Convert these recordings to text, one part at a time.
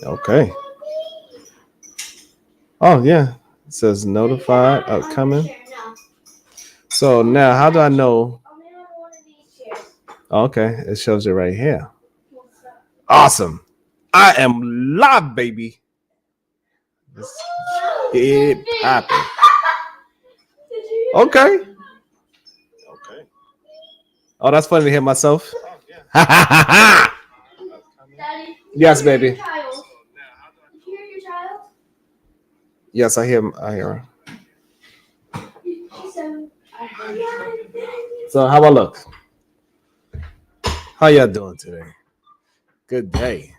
Okay. Oh yeah. It says notified upcoming. So now how do I know? Okay, it shows it right here. Awesome. I am live, baby. Let's get popping. Okay. Okay. Oh, that's funny to hear myself. Yes, baby. Yes, I hear. I hear her. So how I look? How y'all doing today? Good day.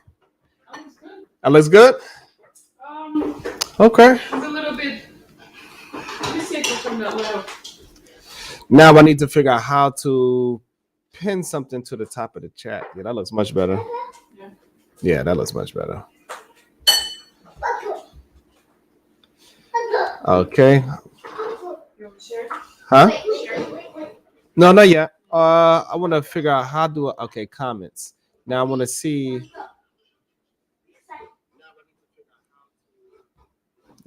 That looks good. Okay. It's a little bit. Let me see if it's from that little. Now I need to figure out how to pin something to the top of the chat. Yeah, that looks much better. Yeah. Yeah, that looks much better. Okay. You want to share? Huh? No, not yet. I want to figure out how do I, okay, comments. Now I want to see.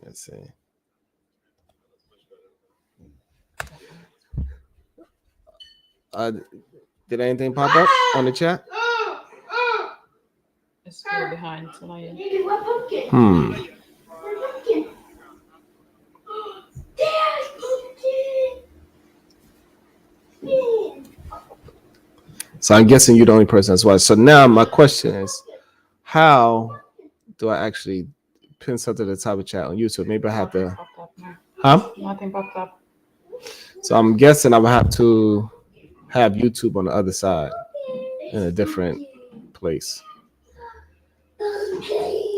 Let's see. Uh, did anything pop up on the chat? It's still behind. So not yet. Hmm. So I'm guessing you're the only person that's watched. So now my question is, how do I actually pin something to the top of the chat on YouTube? Maybe I have to. Popped up, no. Huh? Nothing popped up. So I'm guessing I would have to have YouTube on the other side in a different place.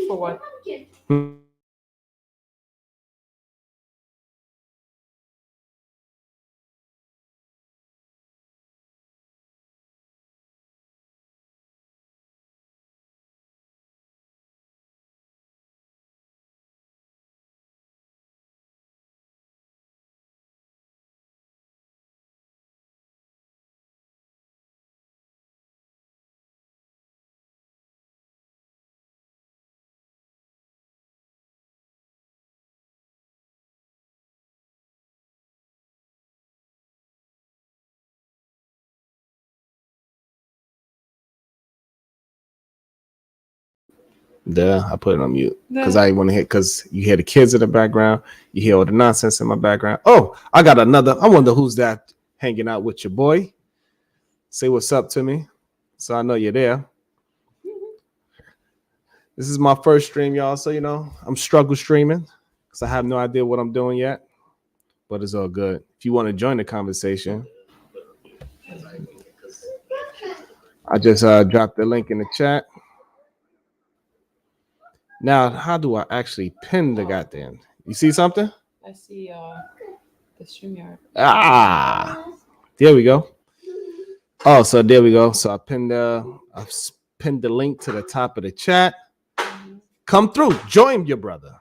For what? There, I put it on mute because No. I want to hear. Because you hear the kids in the background, you hear all the nonsense in my background. Oh, I got another. I wonder who's that hanging out with your boy. Say what's up to me, so I know you're there. This is my first stream, y'all. So I'm struggle streaming because I have no idea what I'm doing yet, but it's all good. If you want to join the conversation, I just dropped the link in the chat. Now, how do I actually pin the goddamn? You see something? I see the StreamYard. Ah, there we go. Oh, so there we go. So I pinned the link to the top of the chat. Come through, join your brother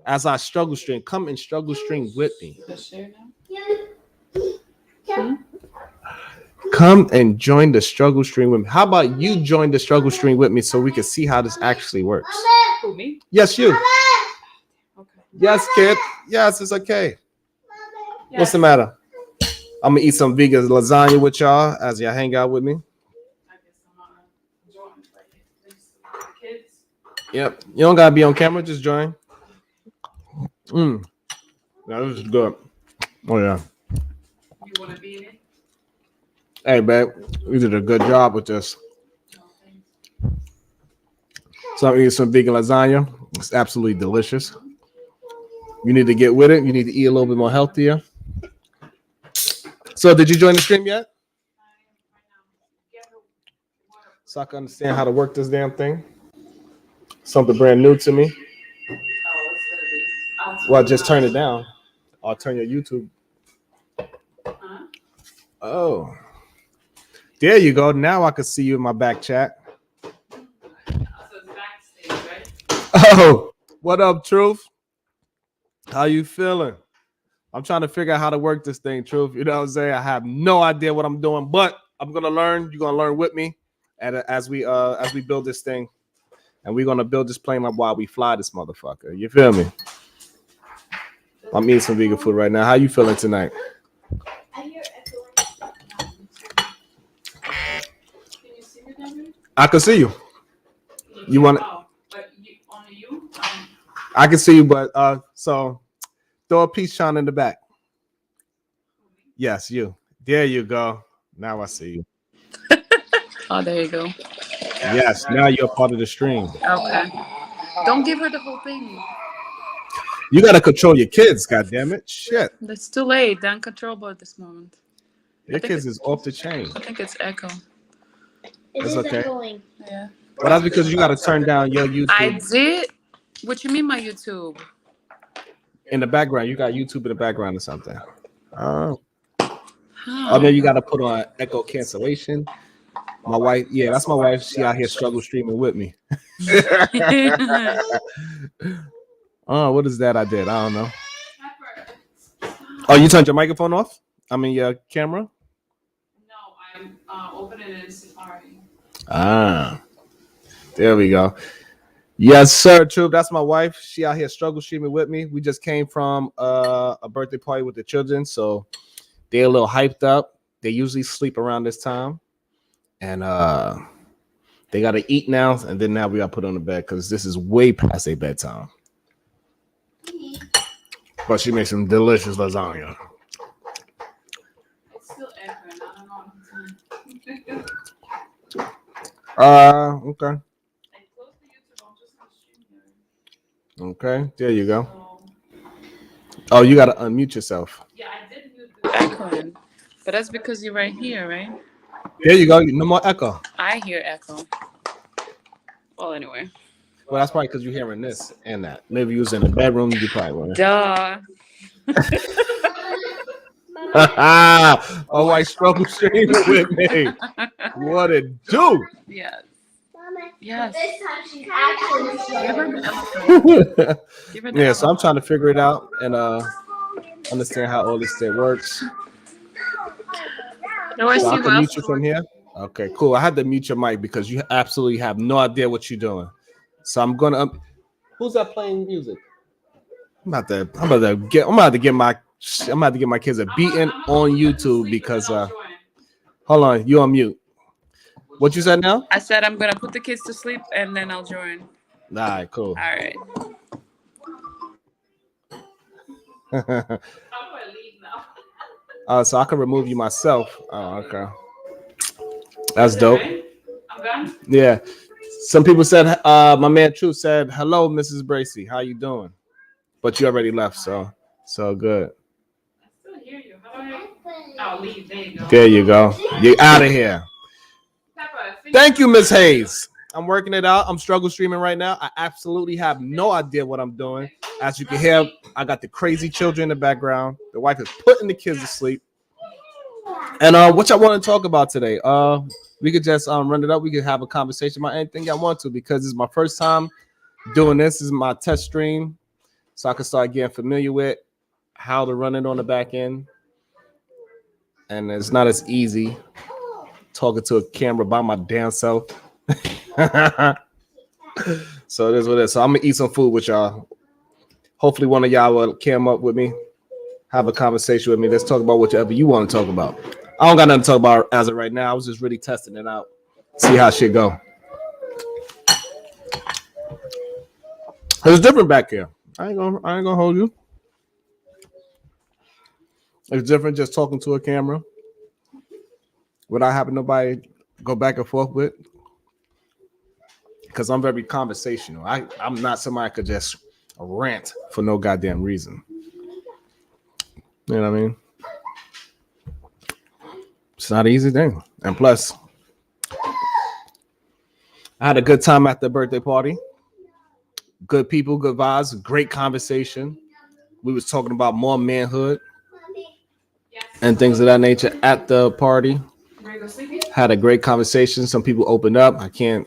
as I struggle stream. Come and struggle stream with me. Just share now. Come and join the struggle stream with me. How about you join the struggle stream with me so we can see how this actually works? Who, me? Yes, you. Okay. Yes, kid. Yes, it's okay. Yes. What's the matter? I'm gonna eat some vegan lasagna with y'all as y'all hang out with me. I guess I'm not joining the kids. Yep. You don't gotta be on camera, just join. Now this is good. Oh yeah. You want to be in it? Hey babe, you did a good job with this. No, thanks. So I'm eating some vegan lasagna. It's absolutely delicious. You need to get with it. You need to eat a little bit more healthier. So did you join the stream yet? So I can understand how to work this damn thing. Something brand new to me. Well, just turn it down. Or turn your YouTube. Oh. There you go. Now I can see you in my back chat. Oh, what up, Truth? How you feeling? I'm trying to figure out how to work this thing, Truth. You know what I'm saying? I have no idea what I'm doing, but I'm gonna learn. You're gonna learn with me, and as we build this thing. and we're gonna build this plane like while we fly this motherfucker. You feel me? I'm eating some vegan food right now. How you feeling tonight? I hear echoing. Can you see me down here? I can see you. You want it? Oh, but only you? I can see you, but so throw a peace sign in the back. Yes, you. There you go. Now I see you. Oh, there you go. Yes, now you're part of the stream. Okay. Don't give her the whole thing. You gotta control your kids, goddammit. Shit. It's too late. They're uncontrollable at this moment. Your kids is off the chain. I think it's echo. It's okay. Yeah. But that's because you gotta turn down your YouTube. I did. What you mean, my YouTube? In the background. You got YouTube in the background or something. Oh. How? Oh, then you gotta put on echo cancellation. My wife, yeah, that's my wife. She out here struggle streaming with me. Oh, what is that I did? I don't know. Oh, you turned your microphone off? I mean, your camera? No, I'm opening it in Safari. Ah, there we go. Yes, sir. True. That's my wife. She out here struggle streaming with me. We just came from a birthday party with the children, so they're a little hyped up. They usually sleep around this time, and they got to eat now. And then now we got to put on the bed because this is way past their bedtime. But she makes some delicious lasagna. It's still echoing. I don't know. Okay. I closed the YouTube. I'm just gonna stream here. Okay. There you go. So, Oh, you got to unmute yourself. yeah, I did mute the Echoing. But that's because you're right here, right? There you go. No more echo. I hear echo. Well, anyway. Well, that's probably because you're hearing this and that. Maybe you was in the bedroom. You probably weren't. Duh. Oh, I struggle streaming with me. What it do? Yes. Mama, Yes. this time she's actually Give her scared. the elephant. Give her the Yeah, so I'm elephant. trying to figure it out and understand how all this shit works. No, I So see I who can mute else. you from here. Okay, cool. I had to mute your mic because you absolutely have no idea what you're doing. So I'm gonna. Who's that playing music? I'm about to get my kids a beating on YouTube because hold on, you on mute. What you said now? I said I'm gonna put the kids to sleep and then I'll join. All right, cool. All right. I'm gonna leave now. So I can remove you myself. Oh, okay. That's dope. Right? I'm done. Yeah. Some people said, my man Truth said, hello, Mrs. Bracy. How you doing? But you already left, so good. I still hear you. How do I'll leave. There you go. There you go. You're out of here. Peppa, Thank you, Miss Hayes. I'm working it out. I'm struggle streaming right now. I absolutely have no idea what I'm doing. As you can hear, I got the crazy children in the background. The wife is putting the kids to sleep. And what y'all want to talk about today? We could just run it up. We could have a conversation about anything I want to because it's my first time doing this. This is my test stream, so I can start getting familiar with how to run it on the back end. And it's not as easy talking to a camera by my damn self. So it is what it is. So I'm gonna eat some food with y'all. Hopefully one of y'all will cam up with me, have a conversation with me. Let's talk about whatever you want to talk about. I don't got nothing to talk about as of right now. I was just really testing it out, see how shit go. It's different back here. I ain't gonna hold you. It's different just talking to a camera without having nobody go back and forth with. Because I'm very conversational. I'm not somebody who could just rant for no goddamn reason. You know what I mean? It's not an easy thing. And plus, I had a good time at the birthday party. Good people, good vibes, great conversation. We was talking about more manhood and things of that nature at the party. Ready to go sleepy? Had a great conversation. Some people opened up. I can't,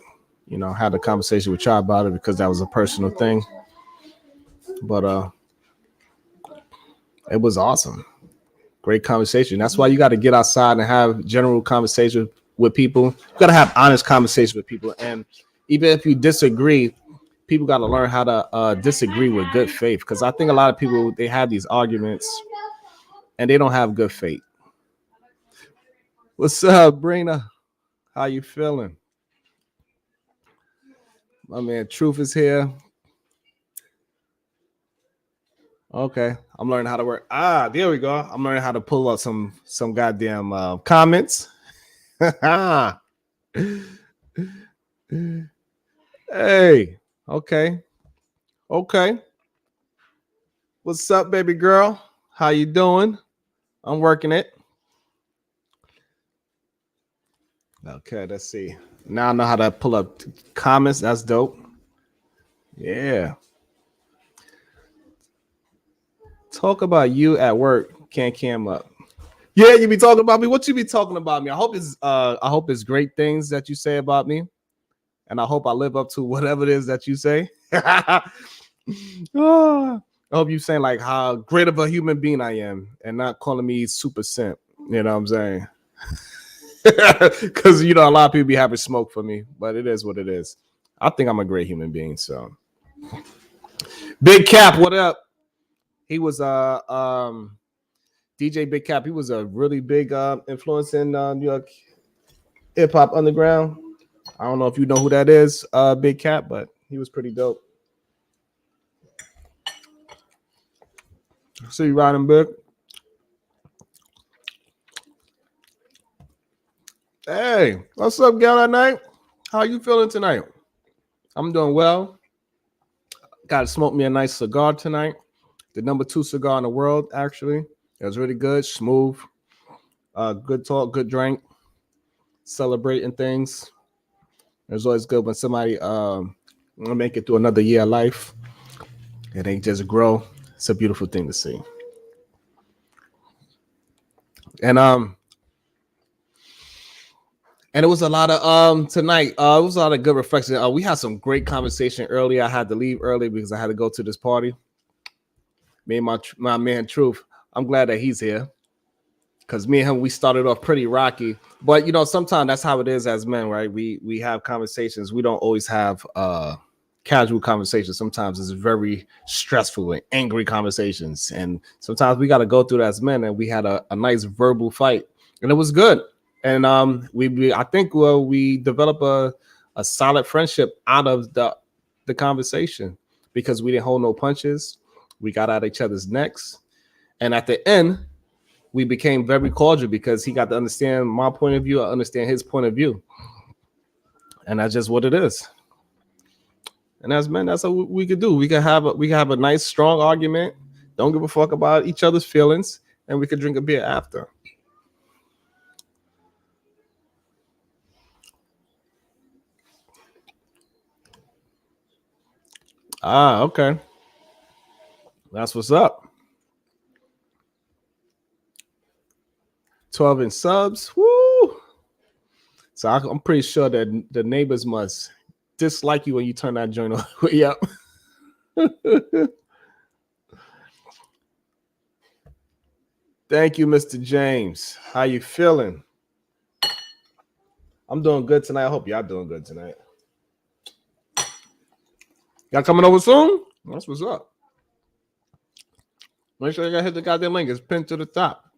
have a conversation with y'all about it because that was a personal thing. But it was awesome. Great conversation. That's why you got to get outside and have general conversations with people. You got to have honest conversations with people. And even if you disagree, people got to learn how to disagree with good faith. Because I think a lot of people, they have these arguments and they don't have good faith. What's up, Brina? How you feeling? My man Truth is here. Okay, I'm learning how to work. There we go. I'm learning how to pull up some goddamn comments. Hey, okay. What's up, baby girl? How you doing? I'm working it. Okay, let's see. Now I know how to pull up comments. That's dope. Yeah. Talk about you at work. Can't cam up. Yeah, you be talking about me. What you be talking about me? I hope it's great things that you say about me, and I hope I live up to whatever it is that you say. I hope you saying like how great of a human being I am, and not calling me super simp. You know what I'm saying? Because a lot of people be having smoke for me, but it is what it is. I think I'm a great human being. So, Big Cap, what up? He was DJ Big Cap. He was a really big influence in New York hip hop underground. I don't know if you know who that is, Big Cap, but he was pretty dope. See you riding, Big. Hey, what's up, gal at night? How you feeling tonight? I'm doing well. Got to smoke me a nice cigar tonight. The number 2 cigar in the world, actually. It was really good, smooth, good talk, good drink, celebrating things. It's always good when somebody make it through another year of life and they just grow. It's a beautiful thing to see. And it was a lot of tonight. It was a lot of good reflection. We had some great conversation earlier. I had to leave early because I had to go to this party. Me and my man Truth. I'm glad that he's here because me and him, we started off pretty rocky. But sometimes that's how it is as men, right? We have conversations. We don't always have casual conversations. Sometimes it's very stressful and angry conversations, and sometimes we got to go through that as men. And we had a nice verbal fight, and it was good. And I think we developed a solid friendship out of the conversation because we didn't hold no punches. We got at each other's necks, and at the end, we became very cordial because he got to understand my point of view. I understand his point of view, and that's just what it is. And as men, that's what we could do. We can have a nice, strong argument. Don't give a fuck about each other's feelings, and we could drink a beer after. Okay. That's what's up. 12 in subs. Woo! So I'm pretty sure that the neighbors must dislike you when you turn that joint on. Yep. Thank you, Mr. James. How you feeling? I'm doing good tonight. I hope y'all doing good tonight. Y'all coming over soon? That's what's up. Make sure you gotta hit the goddamn link. It's pinned to the top.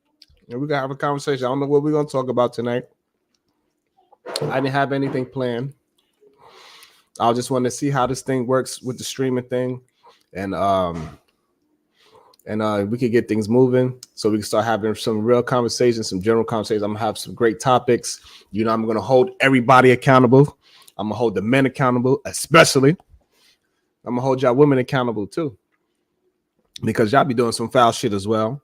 And we can have a conversation. I don't know what we're gonna talk about tonight. I didn't have anything planned. I just wanted to see how this thing works with the streaming thing. And we could get things moving so we can start having some real conversations, some general conversations. I'm gonna have some great topics. I'm gonna hold everybody accountable. I'm gonna hold the men accountable, especially. I'm gonna hold y'all women accountable too, because y'all be doing some foul shit as well.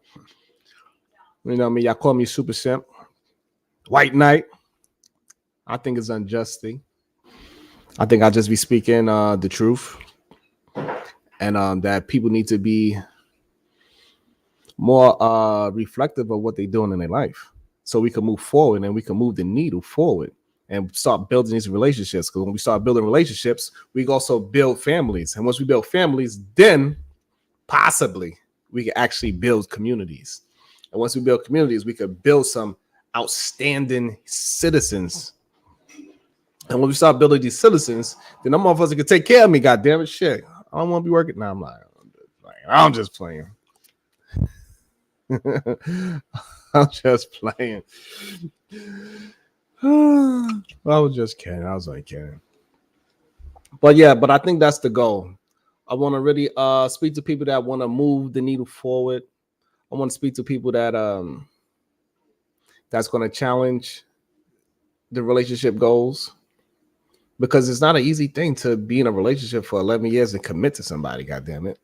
You know what I mean? Y'all call me super simp, white knight. I think it's unjustly. I think I just be speaking the truth, and that people need to be more reflective of what they're doing in their life, so we can move forward and we can move the needle forward and start building these relationships. Because when we start building relationships, we also build families, and once we build families, then possibly we can actually build communities. And once we build communities, we could build some outstanding citizens And when we start building these citizens, then them motherfuckers can take care of me. God damn it, shit. I don't want to be working now. I'm just playing. I'm just playing. I was just kidding. I was like kidding. But yeah, but I think that's the goal. I want to really speak to people that want to move the needle forward. I want to speak to people that that's going to challenge the relationship goals, because it's not an easy thing to be in a relationship for 11 years and commit to somebody. God damn it.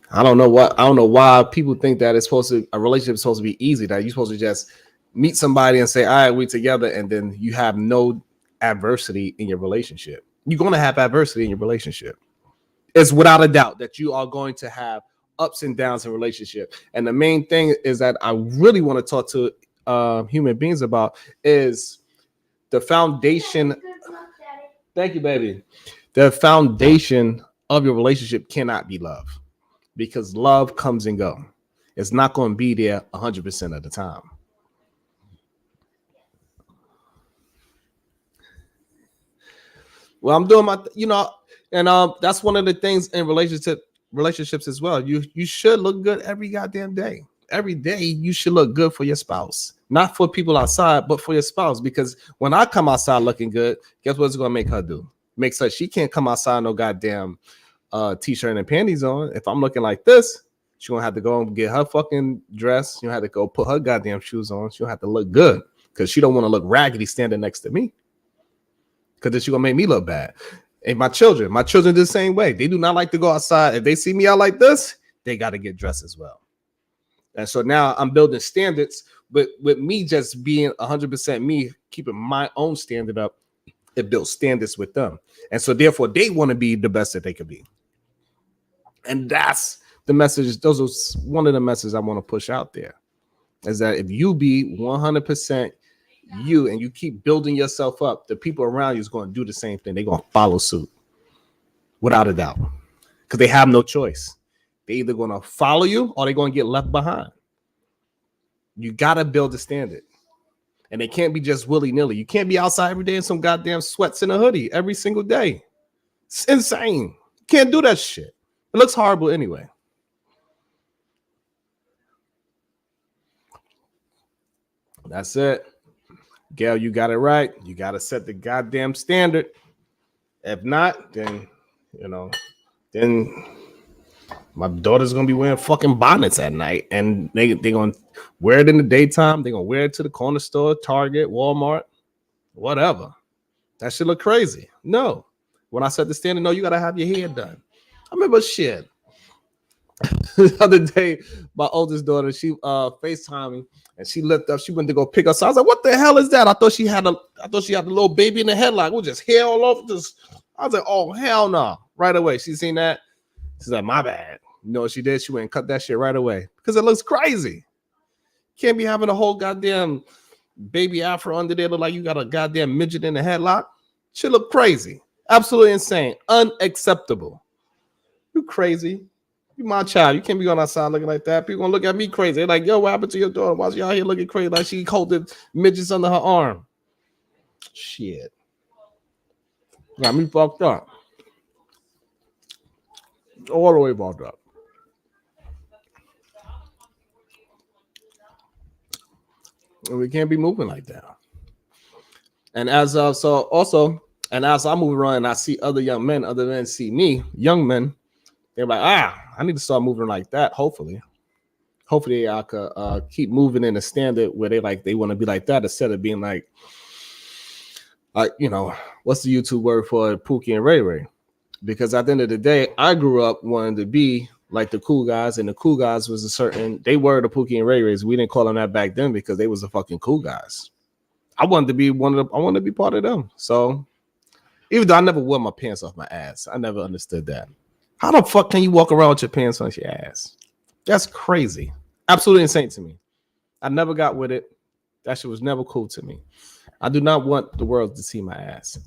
I don't know why people think that a relationship is supposed to be easy, that you're supposed to just meet somebody and say, all right, we together, and then you have no adversity in your relationship. You're going to have adversity in your relationship. It's without a doubt that you are going to have ups and downs in relationship. And the main thing is that I really want to talk to human beings about is the foundation. Thank you, baby. The foundation of your relationship cannot be love, because love comes and go. It's not going to be there 100% of the time. Well, I'm doing my, and that's one of the things in relationships as well. You should look good every goddamn day. Every day you should look good for your spouse, not for people outside, but for your spouse. Because when I come outside looking good, guess what it's going to make her do? Makes her, she can't come outside no goddamn t-shirt and panties on. If I'm looking like this, she's gonna have to go and get her fucking dress. She'll have to go put her goddamn shoes on. She'll have to look good, because she don't want to look raggedy standing next to me, because then she's gonna make me look bad. And my children the same way. They do not like to go outside. If they see me out like this, they got to get dressed as well. And so now I'm building standards, but with me just being 100% me, keeping my own standard up, it builds standards with them. And so therefore they want to be the best that they could be. And that's the message. Those are one of the messages I want to push out there, is that if you be 100% you and you keep building yourself up, the people around you is going to do the same thing. They're going to follow suit without a doubt, because they have no choice. They're either going to follow you or they're going to get left behind. You got to build a standard, and they can't be just willy-nilly. You can't be outside every day in some goddamn sweats and a hoodie every single day. It's insane. You can't do that shit. It looks horrible anyway. That's it. Gail, you got it right. You got to set the goddamn standard. If not, then, then my daughter's going to be wearing fucking bonnets at night, and they're going to wear it in the daytime. They're going to wear it to the corner store, Target, Walmart, whatever. That shit look crazy. No. When I set the standard, no, you got to have your hair done. I remember shit. The other day, my oldest daughter, she FaceTimed me, and she lifted up. She went to go pick us. So I was like, "What the hell is that?" I thought she had a little baby in the headlock. It was just hair all over. I was like, "Oh hell no!" Right away, she seen that. She's like, "My bad." You know what she did? She went and cut that shit right away, because it looks crazy. Can't be having a whole goddamn baby afro under there, look like you got a goddamn midget in the headlock. Shit look crazy. Absolutely insane. Unacceptable. You crazy. You my child. You can't be going outside looking like that. People gonna look at me crazy. They're like, yo, what happened to your daughter? Why she out here looking crazy like she holding midgets under her arm? Shit. Got me fucked up. All the way fucked up. And we can't be moving like that. And as I move around and I see other young men, other men see me, young men, they're like, I need to start moving like that. Hopefully I could keep moving in a standard where they want to be like that, instead of being like, what's the YouTube word for Pookie and Ray Ray? Because at the end of the day, I grew up wanting to be like the cool guys, and the cool guys was they were the Pookie and Ray Rays. We didn't call them that back then because they was the fucking cool guys. I wanted to be part of them. So even though I never wore my pants off my ass, I never understood that. How the fuck can you walk around with your pants on your ass? That's crazy. Absolutely insane to me. I never got with it. That shit was never cool to me. I do not want the world to see my ass.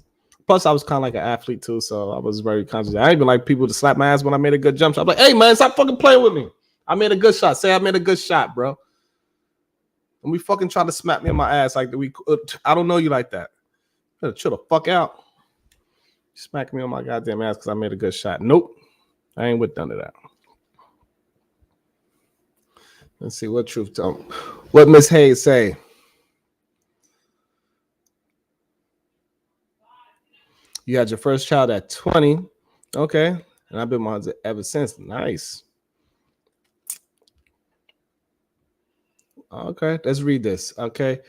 Plus, I was kind of like an athlete too, so I was very conscious. I even like people to slap my ass when I made a good jump shot. I'm like, hey man, stop fucking playing with me. I made a good shot. Say I made a good shot, bro. And we fucking try to smack me in my ass like I don't know you like that. Better chill the fuck out. Smack me on my goddamn ass because I made a good shot. Nope. I ain't with none of that. Let's see what truth tell me. What Miss Hayes say? You had your first child at 20. Okay. And I've been my husband ever since. Nice. Okay, let's read this. Okay.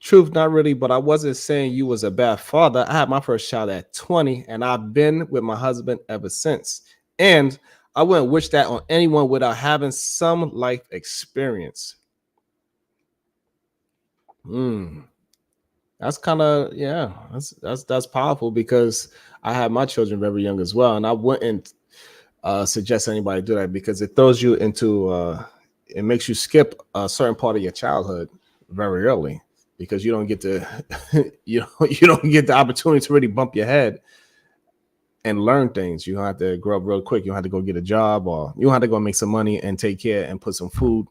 Truth, not really, but I wasn't saying you was a bad father. I had my first child at 20, and I've been with my husband ever since. And I wouldn't wish that on anyone without having some life experience. That's kind of, yeah, that's powerful, because I had my children very young as well, and I wouldn't suggest anybody do that, because it throws you into it makes you skip a certain part of your childhood very early, because you don't get to you don't get the opportunity to really bump your head and learn things. You don't have to grow up real quick. You don't have to go get a job, or you don't have to go make some money and take care and put some food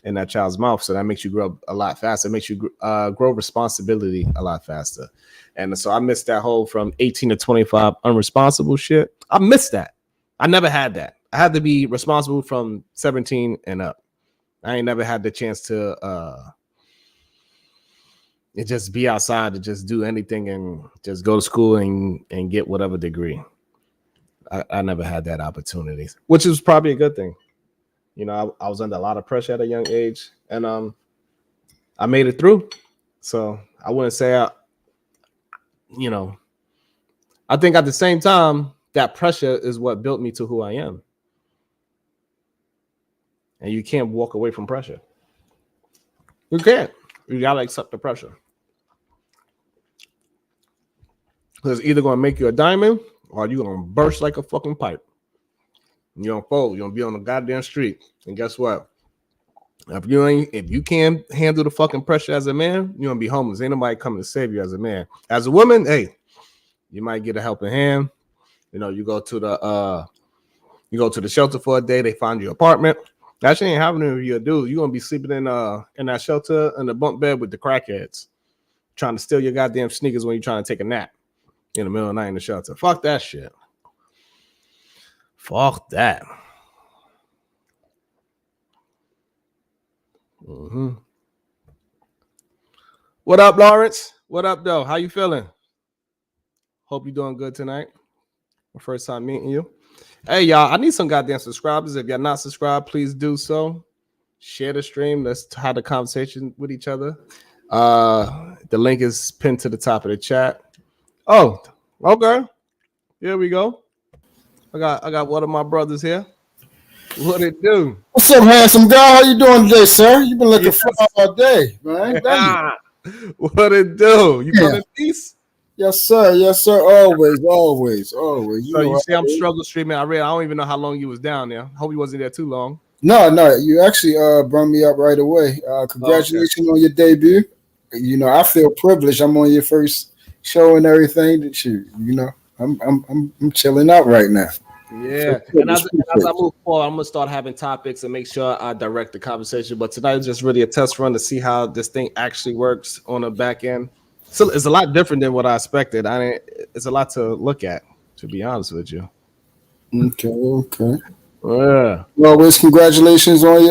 in that child's mouth. So that makes you grow up a lot faster. It makes you grow responsibility a lot faster. And so I missed that whole from 18 to 25 unresponsible shit. I missed that. I never had that. I had to be responsible from 17 and up. I ain't never had the chance to just be outside to just do anything and just go to school and get whatever degree. I never had that opportunity, which is probably a good thing. You know, I was under a lot of pressure at a young age, and I made it through. So I wouldn't say I think at the same time, that pressure is what built me to who I am. And you can't walk away from pressure. You can't. You gotta accept the pressure. Because it's either gonna make you a diamond, or you're gonna burst like a fucking pipe. You're gonna fold. You're gonna be on the goddamn street. And guess what? If you can't handle the fucking pressure as a man, you're gonna be homeless. Ain't nobody coming to save you as a man. As a woman, hey, you might get a helping hand. You know, you go to the shelter for a day. They find you an apartment. That shit ain't happening if you're a dude. You're gonna be sleeping in that shelter in the bunk bed with the crackheads, trying to steal your goddamn sneakers when you're trying to take a nap in the middle of the night in the shelter. Fuck that shit. Fuck that. What up, Lawrence? What up, though? How you feeling? Hope you're doing good tonight. My first time meeting you. Hey, y'all, I need some goddamn subscribers. If you're not subscribed, please do so. Share the stream. Let's have the conversation with each other. The link is pinned to the top of the chat. Oh, okay. Here we go. I got one of my brothers here. What it do? What's up, handsome guy? How you doing today, sir? You've been looking fly all day, man. What it do? You come in peace? Yes, sir. Yes, sir. Always. So you see, I'm struggle streaming. I don't even know how long you was down there. Hope you wasn't there too long. No. You actually brought me up right away. Congratulations on your debut. You know, I feel privileged. I'm on your first show and everything. That you know, I'm chilling out right now. Yeah, and as I move forward, I'm gonna start having topics and make sure I direct the conversation. But tonight is just really a test run to see how this thing actually works on the back end. So it's a lot different than what I expected. It's a lot to look at, to be honest with you. Okay. Yeah. Always congratulations on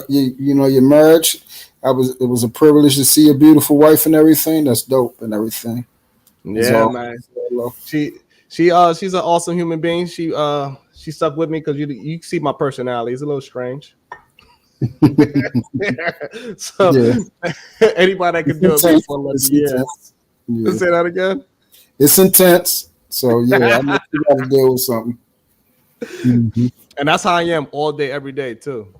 your marriage. It was a privilege to see a beautiful wife and everything. That's dope and everything. Yeah, man. She's an awesome human being. She stuck with me because you see my personality. It's a little strange. So anybody that can do it for 11 years. Yeah. Say that again. It's intense. So yeah, I know you got to deal with something. Mm-hmm. And that's how I am all day, every day too.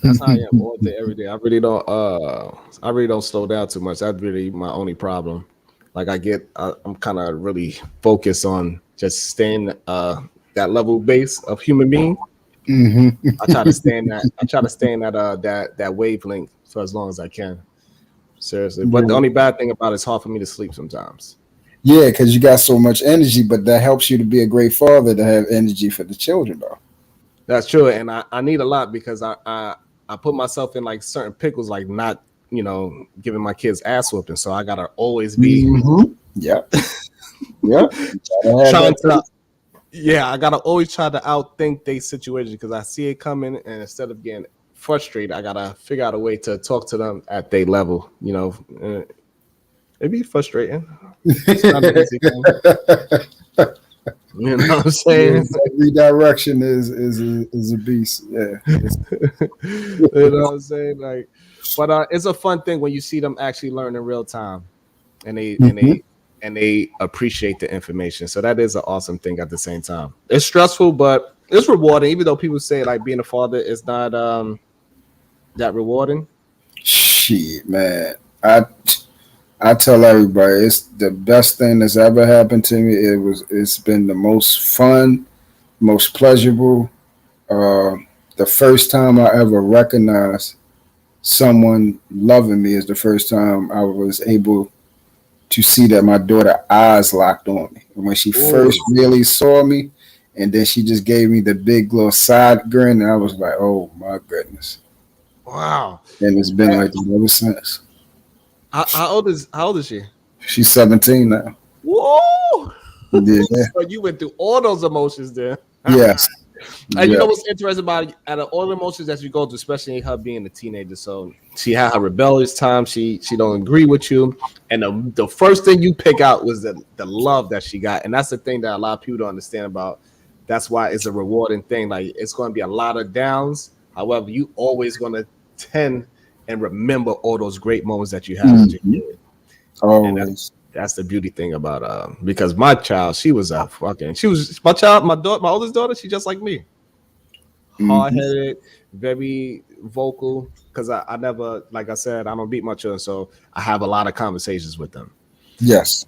That's how I am all day, every day. I really don't slow down too much. That's really my only problem. Like I'm kind of really focused on just staying that level base of human being. Mm-hmm. I try to stay in that wavelength for as long as I can. Seriously, but the only bad thing about it's hard for me to sleep sometimes. Yeah, because you got so much energy, but that helps you to be a great father to have energy for the children, though. That's true, and I need a lot because I put myself in like certain pickles, like not giving my kids ass whooping. So I gotta always be Yep. Yep. trying to. Yeah, I gotta always try to outthink their situation because I see it coming, and instead of getting frustrated, I gotta figure out a way to talk to them at their level. It'd be frustrating. It's not an easy thing. You know what I'm saying? Redirection is a beast. Yeah. You know what I'm saying? Like, but it's a fun thing when you see them actually learn in real time, and they appreciate the information. So that is an awesome thing at the same time. It's stressful, but it's rewarding. Even though people say like being a father is not that rewarding. Shit, man. I tell everybody it's the best thing that's ever happened to me. It's been the most fun, most pleasurable. The first time I ever recognized someone loving me is the first time I was able to see that my daughter eyes locked on me. And when she first really saw me, and then she just gave me the big little side grin, and I was like, oh my goodness. Wow. And it's been like that ever since. How old is she? She's 17 now. Whoa! Yeah. So you went through all those emotions there. Yes. And you know what's interesting about it? Out of all the emotions that you go through, especially her being a teenager, so she had her rebellious time. She don't agree with you, and the first thing you pick out was the love that she got, and that's the thing that a lot of people don't understand about. That's why it's a rewarding thing. Like it's going to be a lot of downs. However, you always going to tend and remember all those great moments that you had as a kid. Always. That's the beauty thing about because my child, my oldest daughter, she's just like me. Hard-headed, very vocal, because I never, like I said, I don't beat my children, so I have a lot of conversations with them. Yes.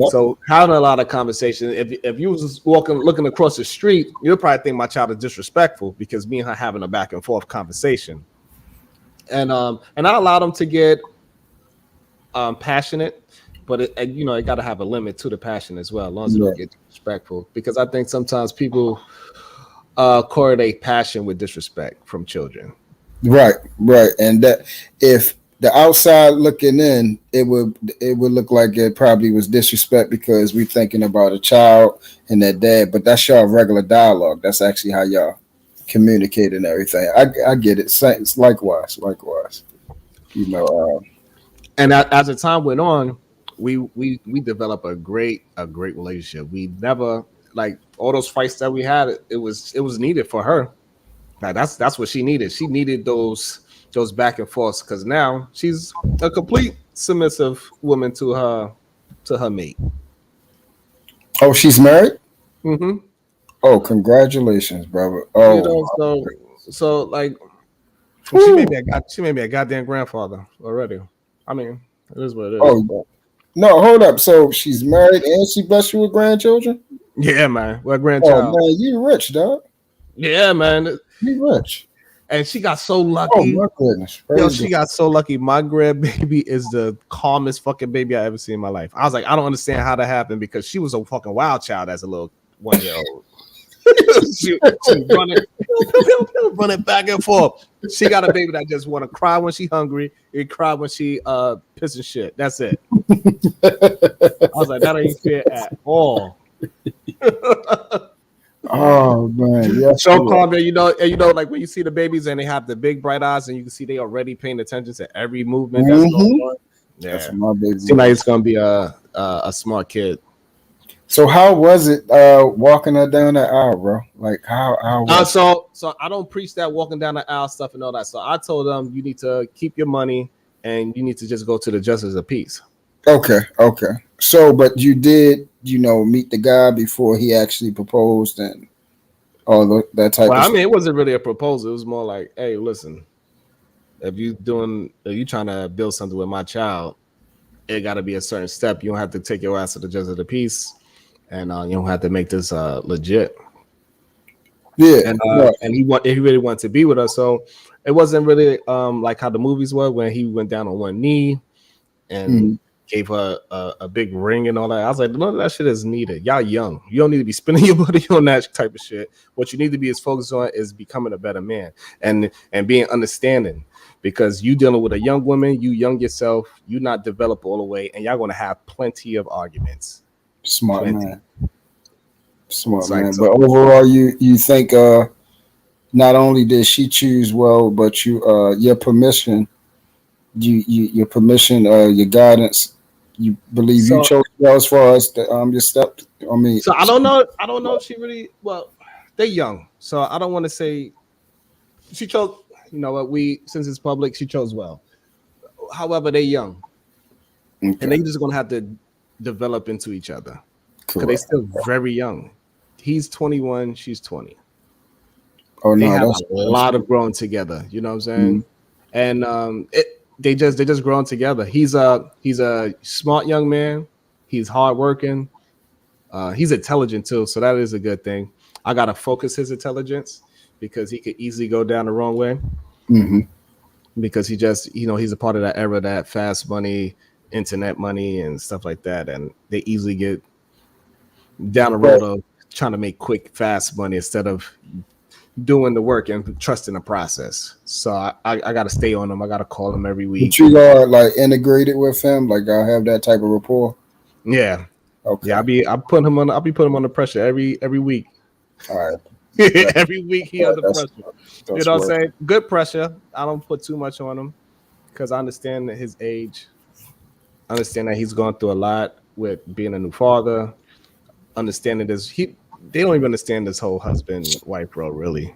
So having a lot of conversations, if you was just looking across the street, you'll probably think my child is disrespectful because me and her having a back and forth conversation. And I allow them to get passionate, but it got to have a limit to the passion as well, as long as it don't get disrespectful. Because I think sometimes people correlate passion with disrespect from children. Right, and that if the outside looking in, it would look like it probably was disrespect because we're thinking about a child and their dad, but that's y'all regular dialogue. That's actually how y'all communicate and everything. I get it. It's likewise. And as the time went on, we developed a great relationship. We never, like, all those fights that we had, it was needed for her. Like that's what she needed. She needed those back and forths because now she's a complete submissive woman to her mate. Oh, she's married? Mm-hmm. Oh, congratulations, brother. Oh, so like she may be a goddamn grandfather already. I mean, it is what it is. Oh, no, hold up. So she's married and she blessed you with grandchildren? Yeah, man. What grandchild? Oh man, you rich, dog. Yeah, man. You rich. And she got so lucky. Oh my goodness. She got so lucky. My grandbaby is the calmest fucking baby I ever seen in my life. I was like, I don't understand how that happened because she was a fucking wild child as a little 1-year-old. she running back and forth. She got a baby that just want to cry when she hungry. It cry when she pissing shit. That's it. I was like, that ain't fair at all. Oh man, yeah. So calm, man. Like when you see the babies and they have the big bright eyes, and you can see they already paying attention to every movement that's going on. Yeah, that's my baby. Seems like it's gonna be a smart kid. So how was it walking her down the aisle, bro? Like how so I don't preach that walking down the aisle stuff and all that. So I told them you need to keep your money and you need to just go to the justice of peace. Okay. So, but you did, meet the guy before he actually proposed and all that type of stuff? I mean, it wasn't really a proposal. It was more like, hey, listen, if you trying to build something with my child, it got to be a certain step. You don't have to take your ass to the justice of the peace, and you don't have to make this legit. Yeah, and he really wanted to be with us. So it wasn't really like how the movies were when he went down on one knee and gave her a big ring and all that. I was like, none of that shit is needed. Y'all young. You don't need to be spending your money on that type of shit. What you need to be is focused on is becoming a better man and being understanding. Because you dealing with a young woman, you young yourself, you not developed all the way, and y'all gonna have plenty of arguments. Smart Plenty. man. Smart It's like man. so- But overall, you think not only did she choose well, but your permission, your permission, your guidance, you believe you So- chose well as far as your step. I mean, So I don't know if she really they're young. So I don't want to say she chose, you know what, since it's public, she chose well. However, they're young. okay, And they just gonna have to develop into each other. Because they correct. still very young. He's 21, she's 20. Oh They no, have that's a lot of growing together. You know what I'm saying? And they just growing together. He's a smart young man. He's hardworking. He's intelligent too, so that is a good thing. I gotta focus his intelligence because he could easily go down the wrong way. hmm Because he just, he's a part of that era, that fast money, internet money, and stuff like that, and they easily get down the road of trying to make quick, fast money instead of doing the work and trusting the process. So I got to stay on him. I got to call him every week. But you are like integrated with him, like I have that type of rapport. Yeah, Okay, yeah. I'll be putting him under pressure every week. all right. Every week he under That's- pressure. that's You know what I'm work. saying? Good pressure. I don't put too much on him because I understand that his age. I understand that he's going through a lot with being a new father. Understanding this, they don't even understand this whole husband-wife role, really.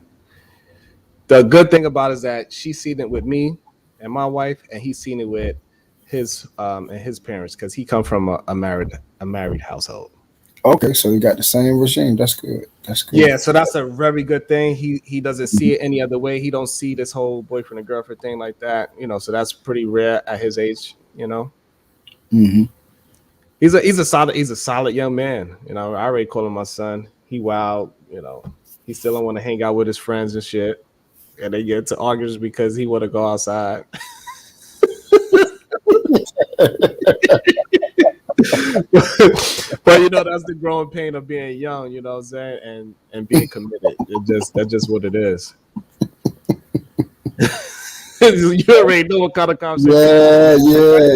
The good thing about it is that she's seen it with me and my wife, and he's seen it with his and his parents because he come from a married household. Okay, so you got the same regime. That's good. That's good. Yeah, so that's a very good thing. He doesn't see it any other way. He don't see this whole boyfriend and girlfriend thing like that. So that's pretty rare at his age. hmm He's a solid young man. I already call him my son. He wild. He still don't want to hang out with his friends and shit. And they get to arguments because he want to go outside. But that's the growing pain of being young, you know what I'm saying, and being committed. That's just what it is. You already know what kind of conversation.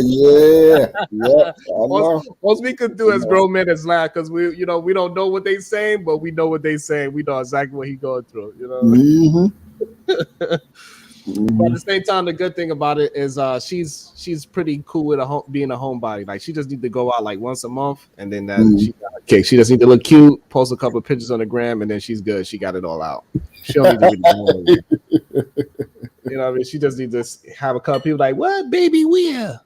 Yeah. I know. Most we could do as grown men is laugh because we don't know what they saying, but we know what they saying. We know exactly what he going through. hmm But at the same time, the good thing about it is she's pretty cool with being a homebody. Like she just need to go out like once a month, and then she got a kick. She just need to look cute, post a couple of pictures on the gram, and then she's good. She got it all out. She don't need to really do it. You know what I mean? She just need to have a couple people like, "What, baby, where?"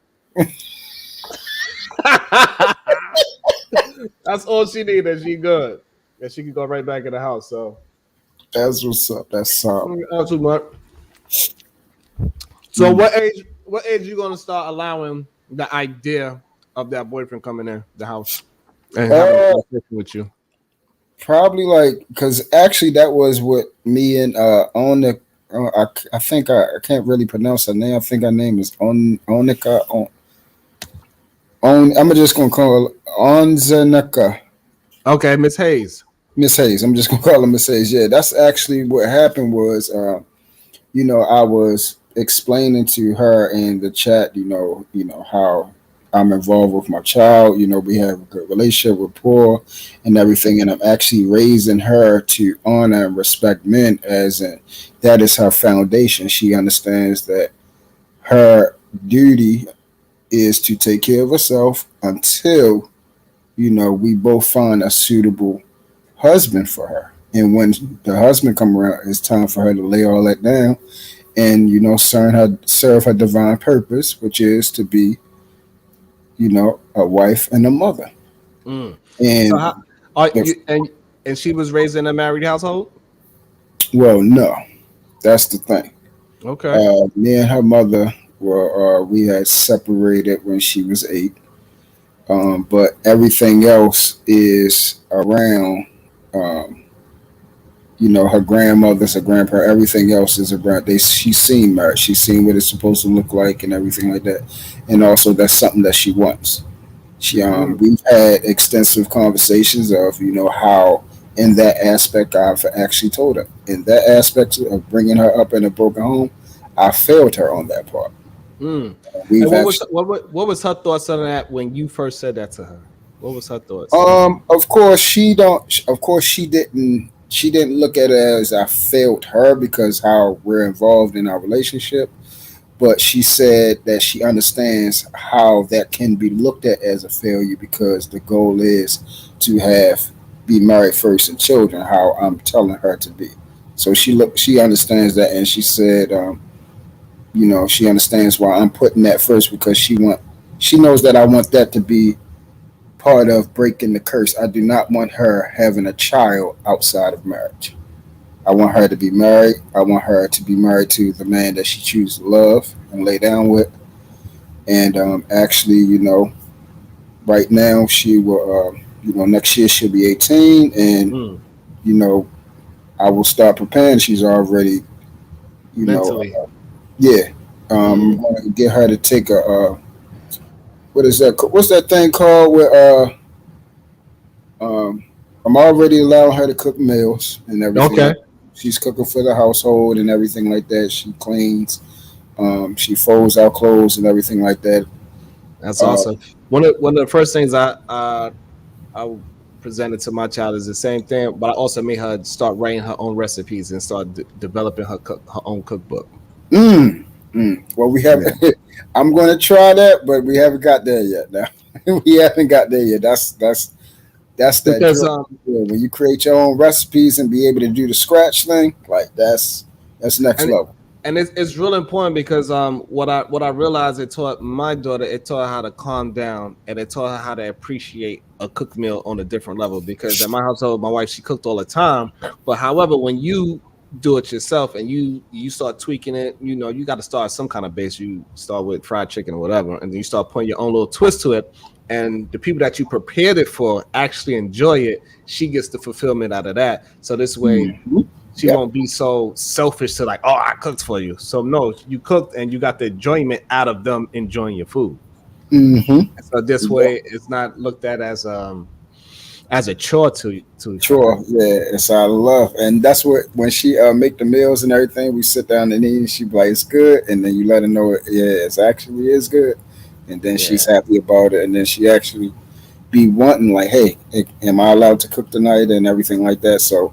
That's all she need, and she good, and she can go right back in the house. So That's what's up. That's something. not too much. So what age you gonna start allowing the idea of that boyfriend coming in the house and having a conversation with you? Probably like because actually that was what me and on the I think I can't really pronounce her name. I think her name is Onika. I'm just gonna call her Onzanika. Okay, Miss Hayes. Miss Hayes. I'm just gonna call her Miss Hayes. Yeah, that's actually what happened was I was explaining to her in the chat, how I'm involved with my child. We have a good relationship, rapport, and everything. And I'm actually raising her to honor and respect men, as in that is her foundation. She understands that her duty is to take care of herself until, we both find a suitable husband for her. And when the husband come around, it's time for her to lay all that down and serve her divine purpose, which is to be, a wife and a mother. Mm. And So and she was raised in a married household. well, no, that's the thing. Okay. Me and her mother we had separated when she was 8, but everything else is around you know, her grandmother's her grandpa, everything else is around. She's seen marriage. She's seen what it's supposed to look like and everything like that. And also, that's something that she wants. We've had extensive conversations of, you know, how in that aspect I've actually told her in that aspect of bringing her up in a broken home, I failed her on that part. Mm. We've And actually, what was her thoughts on that when you first said that to her? What was her thoughts? of course she don't. Of course she didn't. She didn't look at it as I failed her because how we're involved in our relationship. But she said that she understands how that can be looked at as a failure because the goal is to have be married first and children. How I'm telling her to be. So she understands that, and she said, you know, she understands why I'm putting that first because she knows that I want that to be part of breaking the curse. I do not want her having a child outside of marriage. I want her to be married. I want her to be married to the man that she chooses to love and lay down with. And actually, you know, right now she will, you know, next year she'll be 18, and Mm. you know, I will start preparing. She's already, you Mentally. know, yeah. I'm going to get her to take a what is that? What's that thing called? Where um, I'm already allowing her to cook meals and everything. Okay. She's cooking for the household and everything like that. She cleans. She folds our clothes and everything like that. That's Uh, awesome. One of the first things I presented to my child is the same thing, but I also made her start writing her own recipes and start developing her own cookbook. mm, Well, we haven't. I'm going to try that, but we haven't got there yet. Now we haven't got there yet. That's that Because drill. When you create your own recipes and be able to do the scratch thing, like that's next and level. and it's really important because what I realized, it taught my daughter, it taught her how to calm down, and it taught her how to appreciate a cooked meal on a different level. Because in my household, my wife, she cooked all the time, but however, when you do it yourself and you start tweaking it, you know, you got to start some kind of base. You start with fried chicken or whatever, and then you start putting your own little twist to it. And the people that you prepared it for actually enjoy it. She gets the fulfillment out of that. So this way, Mhm. she Yep. won't be so selfish to like, oh, I cooked for you. So no, you cooked and you got the enjoyment out of them enjoying your food. Mm-hmm. So this way, it's not looked at as a chore to each other. Sure, yeah, it's out of love, and that's what when she make the meals and everything, we sit down and eat. And she be like, "It's good," and then you let her know, yeah, it's actually is good, and then Yeah. she's happy about it, and then she actually be wanting like, "Hey, am I allowed to cook tonight?" and everything like that. So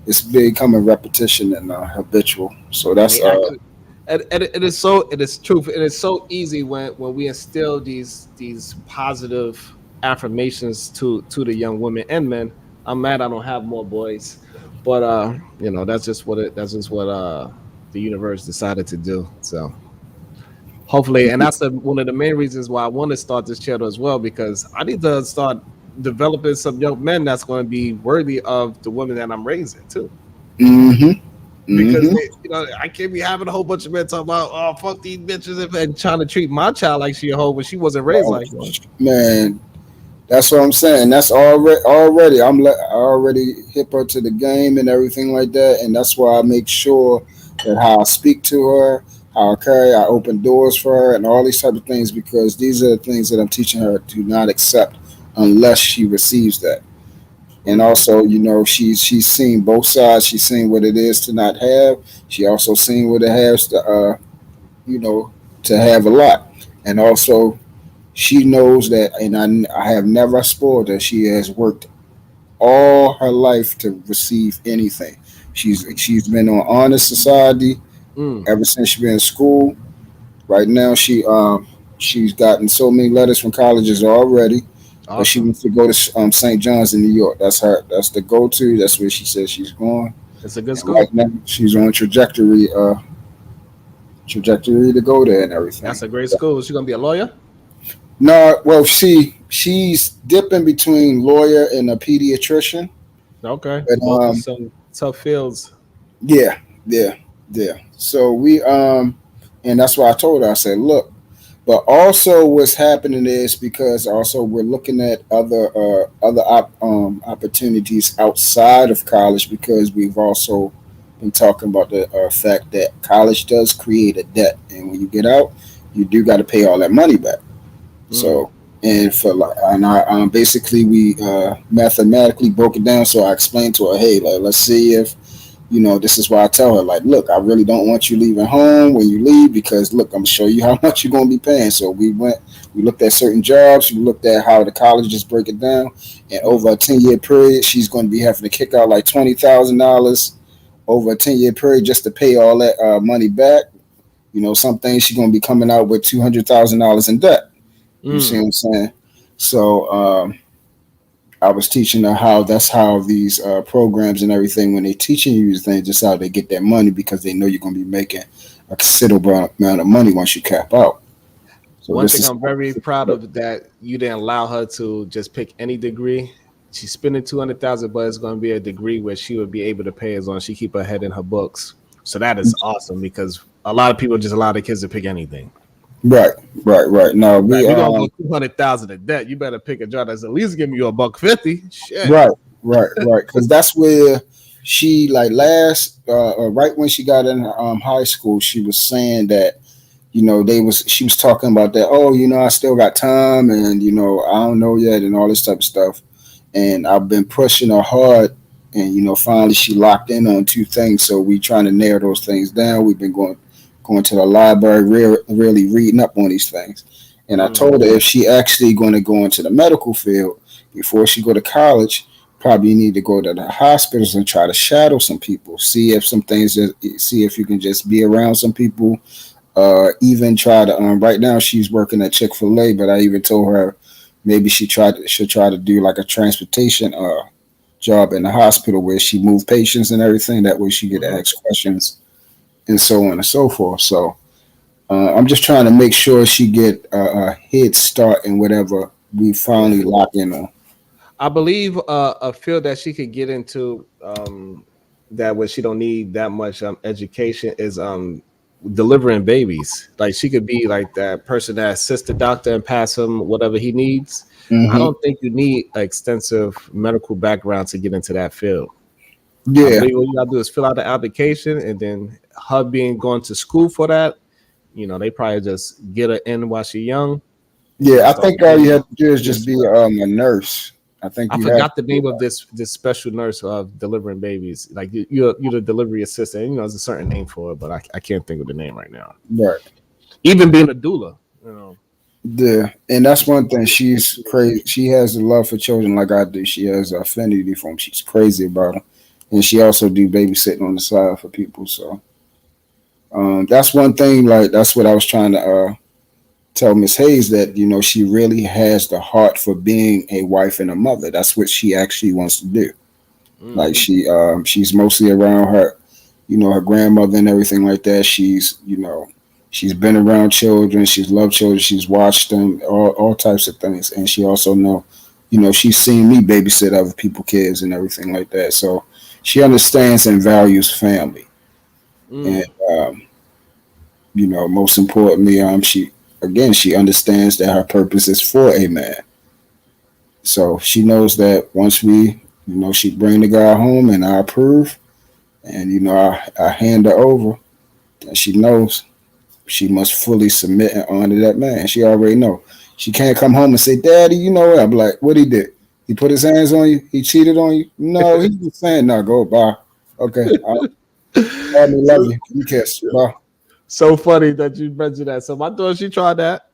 it's becoming repetition and habitual. So And that's they actually, and it is truth. It is so easy when we instill these positive affirmations to the young women and men. I'm mad I don't have more boys, but you know, that's just what the universe decided to do. So hopefully, and that's one of the main reasons why I want to start this channel as well, because I need to start developing some young men that's going to be worthy of the women that I'm raising too. mm-hmm, Because mm-hmm. they, you know, I can't be having a whole bunch of men talking about, oh, fuck these bitches, and trying to treat my child like she a hoe when she wasn't raised Oh, like one. man, that's what I'm saying. That's already. I already hip her to the game and everything like that, and that's why I make sure that how I speak to her, how I open doors for her, and all these type of things because these are the things that I'm teaching her to not accept unless she receives that. And Mm. also, you know, she's seen both sides. She's seen what it is to not have. She also seen what it has to, you know, to have a lot, and also she knows that, and I have never spoiled her. She has worked all her life to receive anything. She's been on honor society Mm. ever since she's been in school. Right now, she's gotten so many letters from colleges already, but she Awesome. wants to go to St. John's in New York. That's her. That's the go-to. That's where she says she's going. It's a good And right school. now, she's on trajectory to go there and everything. That's a great school. Is she gonna be a lawyer? No, well, she's dipping between lawyer and a pediatrician. Okay. But Both of some tough fields. yeah, yeah, yeah. So we and that's why I told her. I said, look, But also, what's happening is because also we're looking at other opportunities outside of college because we've also been talking about the fact that college does create a debt, and when you get out, you do got to pay all that money back. So, and for like, and I basically we mathematically broke it down. So I explained to her, hey, like, let's see if this is why I tell her, like, look, I really don't want you leaving home when you leave because, look, I'm gonna show you how much you're gonna be paying. So we looked at certain jobs, we looked at how the colleges break it down, and over a 10-year period, she's gonna be having to kick out like $20,000 over a 10-year period just to pay all that money back. Some things she's gonna be coming out with $200,000 in debt. You see what I'm saying? So I was teaching her how these programs and everything, when they teaching you these things, just how they get that money because they know you're going to be making a considerable amount of money once you cap out. So one thing I'm very proud of that you didn't allow her to just pick any degree. She's spending $200,000, but it's going to be a degree where she would be able to pay as long as she keep her head in her books. So that is awesome because a lot of people just allow their kids to pick anything. Right. No, we don't go $200,000 in debt. You better pick a job that's at least giving you $150. Shit. Right. Because that's where she right when she got in high school, she was saying that she was talking about that. Oh, I still got time, and I don't know yet, and all this type of stuff. And I've been pushing her hard, and finally she locked in on 2 things. So we trying to narrow those things down. We've been going to the library, really reading up on these things. And I told her if she actually going to go into the medical field before she go to college, probably need to go to the hospitals and try to shadow some people, see if you can just be around some people, even try to. Right now she's working at Chick-fil-A, but I even told her maybe should try to do like a transportation job in the hospital where she move patients and everything. That way she get to ask questions and so on and so forth. So I'm just trying to make sure she get a head start in whatever we finally lock in on. I believe a field that she could get into that where she don't need that much education is delivering babies. Like she could be like that person that assists the doctor and pass him whatever he needs. Mm-hmm. I don't think you need an extensive medical background to get into that field. Yeah, what you gotta do is fill out the application, and then her going to school for that, they probably just get her in while she's young. Yeah, I think all you have to do is just be a nurse. I forgot the name of this special nurse of delivering babies. Like you're the delivery assistant. There's a certain name for it, but I can't think of the name right now. Right. Even being a doula, Yeah, and that's one thing. She's crazy. She has a love for children like I do. She has an affinity for them. She's crazy about them. And she also do babysitting on the side for people. So that's one thing. Like that's what I was trying to tell Miss Hayes, that she really has the heart for being a wife and a mother. That's what she actually wants to do. Mm-hmm. Like she's mostly around her, her grandmother and everything like that. She's she's been around children. She's loved children. She's watched them, all types of things. And she also she's seen me babysit other people's kids and everything like that. So she understands and values family. And, most importantly, she understands that her purpose is for a man. So she knows that once we, she bring the guy home and I approve and, I hand her over, and she knows she must fully submit and honor that man. She already know. She can't come home and say, Daddy, what? I'm like, what he did? He put his hands on you? He cheated on you? No, he was saying, no, go, bye. Okay. I love you. You kiss. Bye. So funny that you mentioned that. So my daughter, she tried that.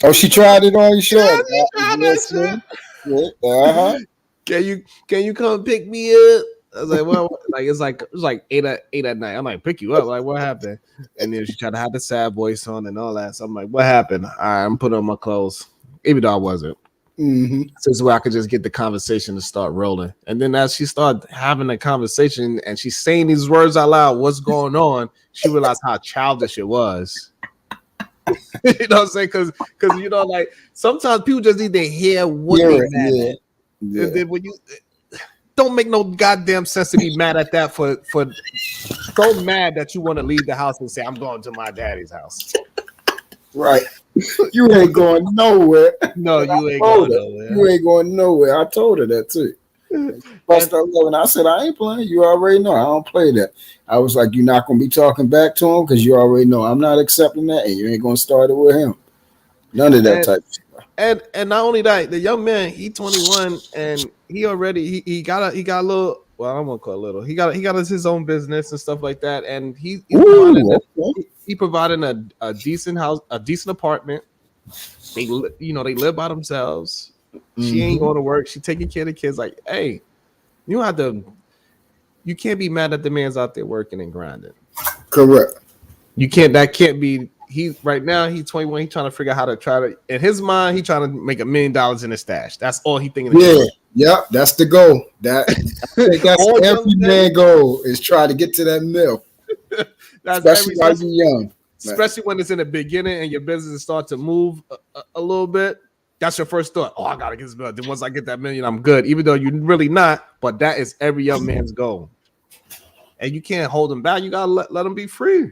Oh, she tried it on you? Sure. Yeah, she tried that. Uh-huh. Can you come pick me up? I was like, well, it's like 8 at night. I'm like, pick you up. Like, what happened? And then she tried to have the sad voice on and all that. So I'm like, what happened? All right, I'm putting on my clothes, even though I wasn't. Mm-hmm. So this is where I could just get the conversation to start rolling. And then as she started having the conversation and she's saying these words out loud, what's going on? She realized how childish it was. You know what I'm saying? Because like sometimes people just need to hear what they're mad at. Yeah. And then when you don't make no goddamn sense to be mad at that for so mad that you want to leave the house and say, I'm going to my daddy's house. Right. You ain't going nowhere. No, you ain't told going her, nowhere. You ain't going nowhere. I told her that too. Bust up and I said, I ain't playing. You already know I don't play that. I was like, you're not gonna be talking back to him because you already know I'm not accepting that, and you ain't gonna start it with him. None of that type of shit. And not only that, the young man, he 21 and he already he got a little, well, I don't want to call it little. He got his own business and stuff like that, and he's providing a decent house, a decent apartment. They live by themselves. She ain't going to work. She taking care of the kids. Like, hey, you don't have to. You can't be mad that the man's out there working and grinding. Correct. You can't. That can't be. He right now. He's 21. He's trying to figure out how to try to. In his mind, he's trying to make $1 million in his stash. That's all he thinking. Yep. That's the goal. That's every man goal is try to get to that mill. Especially while you're young. Especially when it's in the beginning and your business start to move a little bit. That's your first thought. Oh, I gotta get this million. Then once I get that $1 million, I'm good. Even though you're really not, but that is every young man's goal. And you can't hold him back. You gotta let him be free.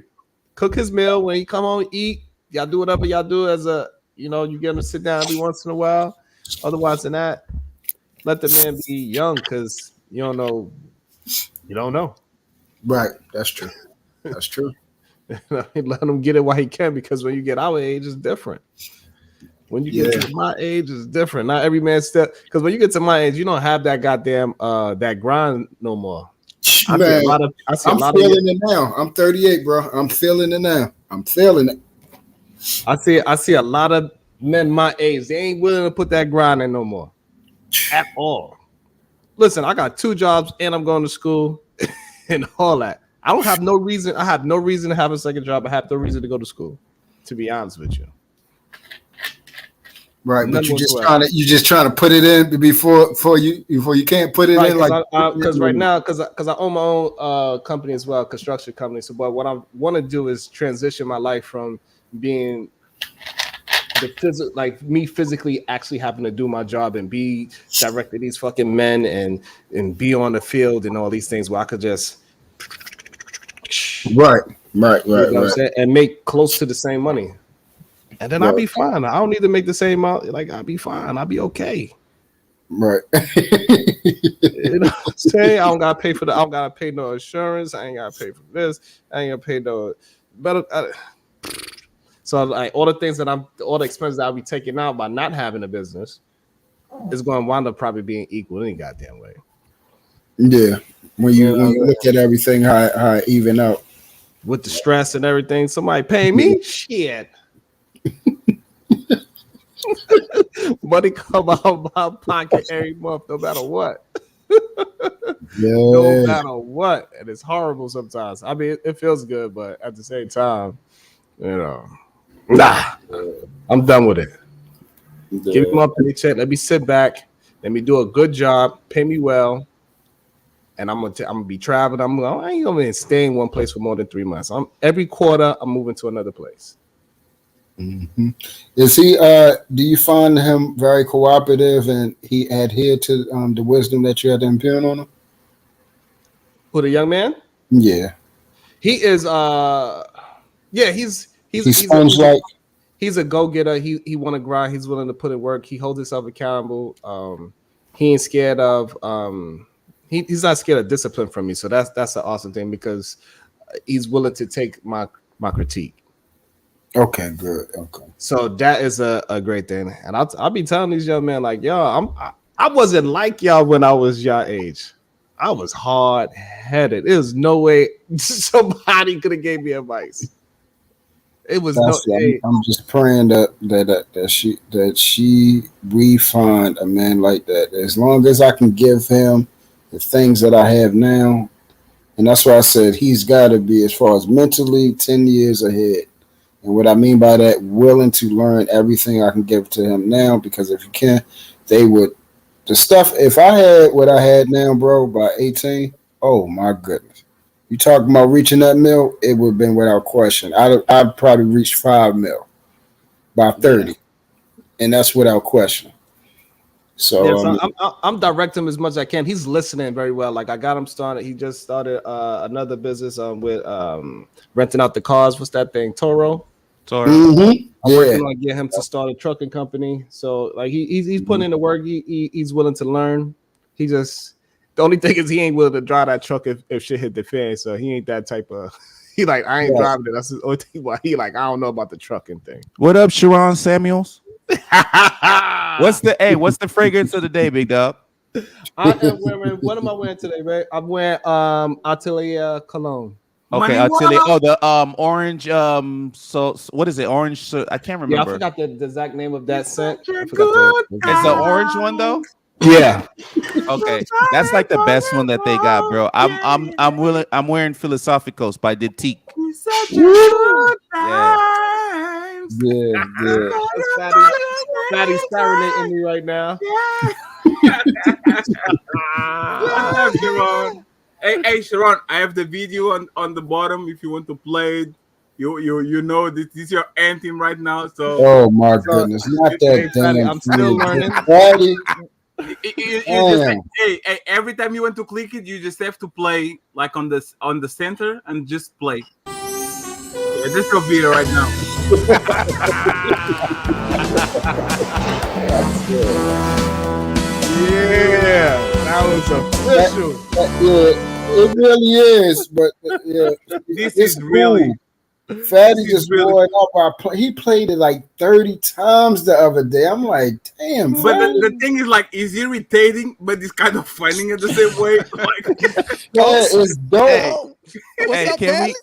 Cook his meal when he come home, eat. Y'all do whatever y'all do as a, you get him to sit down every once in a while. Otherwise than that, let the man be young because you don't know. You don't know. Right. That's true. That's true. Let him get it while he can, because when you get our age, it's different. When you get to my age, it's different. Not every man step, because when you get to my age, you don't have that goddamn that grind no more. I'm feeling it now. I'm 38, bro. I'm feeling it now. I'm feeling it. I see a lot of men my age. They ain't willing to put that grind in no more at all. Listen, I got 2 jobs and I'm going to school and all that. I don't have no reason. I have no reason to have a second job. I have no reason to go to school, to be honest with you. Right, but you're just trying to put it in before you can't put it in, like, because right now because I own my own company as well, construction company. So, but what I want to do is transition my life from being me physically actually having to do my job and be directed these fucking men and be on the field and all these things where I could just right, and make close to the same money. And then I'll be fine. I don't need to make the same amount. Like, I'll be fine. I'll be okay. Right. You know what I'm saying? I don't gotta pay for I don't gotta pay no insurance. I ain't gotta pay for this. I ain't gotta pay no better. So like all the expenses that I'll be taking out by not having a business is going to wind up probably being equal any goddamn way. Yeah. When you look at everything, how it even out. With the stress and everything, somebody pay me? Shit. Money come out of my pocket every month, no matter what. No matter what. And it's horrible sometimes. I mean, it feels good, but at the same time, nah, I'm done with it. Give me my paycheck. Let me sit back. Let me do a good job. Pay me well. And I'm gonna be traveling. I ain't gonna stay in one place for more than 3 months. Every quarter I'm moving to another place. Mm-hmm. Is he? Do you find him very cooperative and he adhered to the wisdom that you had to impart on him? Who, the young man? Yeah, he is. He's a go-getter. He want to grind. He's willing to put in work. He holds himself accountable. He ain't scared of. He's not scared of discipline from me. So that's an awesome thing because he's willing to take my critique. Okay, good. Okay. So that is a great thing. And I'll be telling these young men like, yo, I wasn't like y'all when I was your age. I was hard-headed. There's no way somebody could have gave me advice. It was I'm just praying that we find a man like that. As long as I can give him the things that I have now, and that's why I said he's got to be, as far as mentally, 10 years ahead. And what I mean by that, willing to learn everything I can give to him now, because if you can't, if I had what I had now, bro, by 18, oh my goodness. You talking about reaching that mill, it would have been without question. I'd probably reach 5 mil by 30. And that's without question. So I'm directing him as much as I can. He's listening very well. Like I got him started. He just started another business with renting out the cars. What's that thing? Toro. Tori. Mm-hmm. I'm Yeah. working on getting him to start a trucking company. So like he's putting in the work. He's willing to learn. He just the only thing is he ain't willing to drive that truck if shit hit the fan. So he ain't that type of. He like I ain't Yeah. driving it. That's the only thing why he like I don't know about the trucking thing. What up, Sharon Samuels? What's the fragrance of the day, big dog? I am wearing. What am I wearing today, man? I'm wearing Atelier Cologne. Okay, I'll tell you. Oh, the orange. So what is it? Orange. So, I can't Yeah, I remember. forgot the exact name of that scent. I forgot the It's the orange one though. yeah. Okay, that's like the best one that they got, bro. I'm wearing Philosophicos by Detique. Yeah. Yeah. Fatty's serenading me right now. Sharon. Hey, Sharon, I have the video on the bottom if you want to play it. You know this is your anthem right now. So Oh my goodness, not that Fatty, damn. I'm still learning. Fatty. you just hey, every time you want to click it, you just have to play like on the center and just play. Yeah, this your video right now. Yeah, that was official. Yeah, it really is. But yeah, This it's is really. Fatty This is just really- blowing up. He played it like 30 times the other day. I'm like, damn. But Fatty. the thing is, like, it's irritating, but it's kind of funny at the same way. Like, Yeah, it's dope. Hey, can we?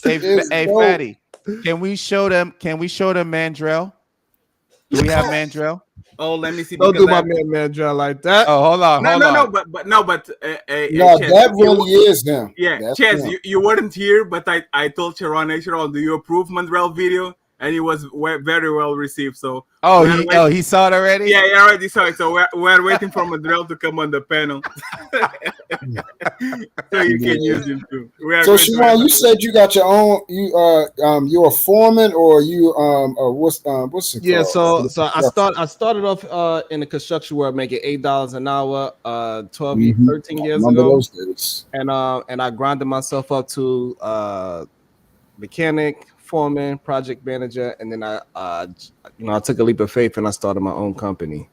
It's Hey, dope. Fatty, can we show them? Mandrell? Do we have Mandrell? oh, let me see. Don't because do my I- man manager like that. Oh, hold on. No, but No, Chaz, that really is him. Yeah, That's Chaz, him. you weren't here, but I told Sharon, hey, Sharon, do you approve Mandrell video? And it was very well received. So He saw it already. yeah, I already saw it. So we're waiting for Mandrell to come on the panel, so you can use him too. We are So going to- Sharon, you said you got your own. You're a foreman, or you what's it Yeah, called? so I started off in the construction world making $8 an hour 12 Mhm. 13 years Remember ago. those days. And I grinded myself up to mechanic, foreman, project manager, and then I took a leap of faith and I started my own company.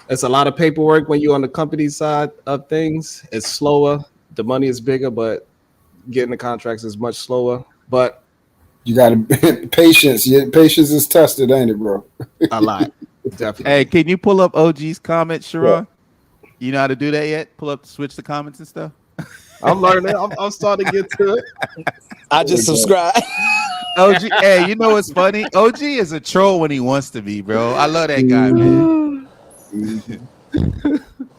It's a lot of paperwork when you're on the company side of things. It's slower. The money is bigger, but getting the contracts is much slower. But You got to patience. Your patience is tested, ain't it, bro? a lot, definitely. Hey, can you pull up OG's comments, Sharon? You know how to do that yet? Switch the comments and stuff. I'm learning. I'm starting to get to it. I just subscribe. OG, hey, you know what's funny? OG is a troll when he wants to be, bro. I love that guy, man.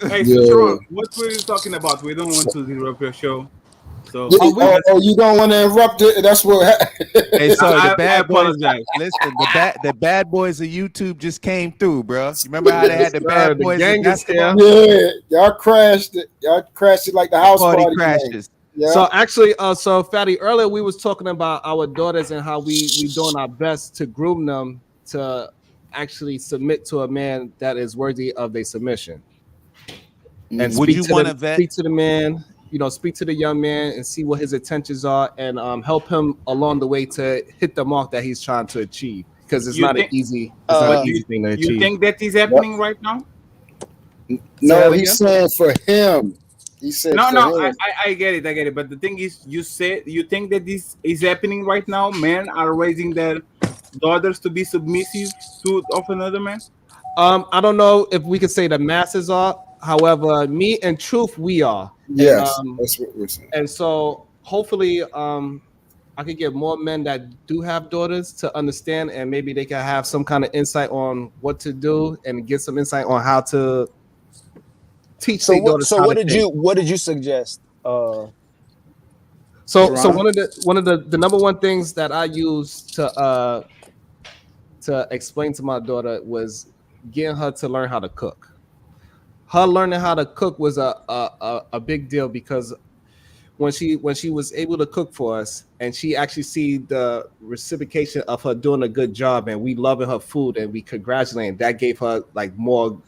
Hey, Yeah. so Sharon, what were you talking about? We don't want to interrupt your show. So You don't want to interrupt it. That's what. Hey, so I the bad boys. apologize. Listen, the bad boys of YouTube just came through, bro. You remember how they had the bad The boys? gang of is here. basketball? Yeah, y'all crashed it. Y'all crashed it like the house Party party. crashes. Yeah. So actually, so Fatty, earlier we was talking about our daughters and how we doing our best to groom them to actually submit to a man that is worthy of their submission. And Would you want to speak vet? to the man, speak to the young man and see what his intentions are, and help him along the way to hit the mark that he's trying to achieve. Because it's You not think- an easy, Uh, thing to you achieve. think that is happening right now? No, that he again? said for him. He said No, for him. I get it. But the thing is, you think that this is happening right now? Men are raising their daughters to be submissive of another man. I don't know if we could say the masses are. However, me and Truth, we are. Yes, And, that's what we're saying. and so hopefully I could get more men that do have daughters to understand, and maybe they can have some kind of insight on what to do and get some insight on how to teach their daughters how What to did think. what did you suggest? So Ron? one of the number one things that I used to explain to my daughter was getting her to learn how to cook. Her learning how to cook was a big deal, because when she was able to cook for us and she actually see the reciprocation of her doing a good job and we loving her food and we congratulating, that gave her like more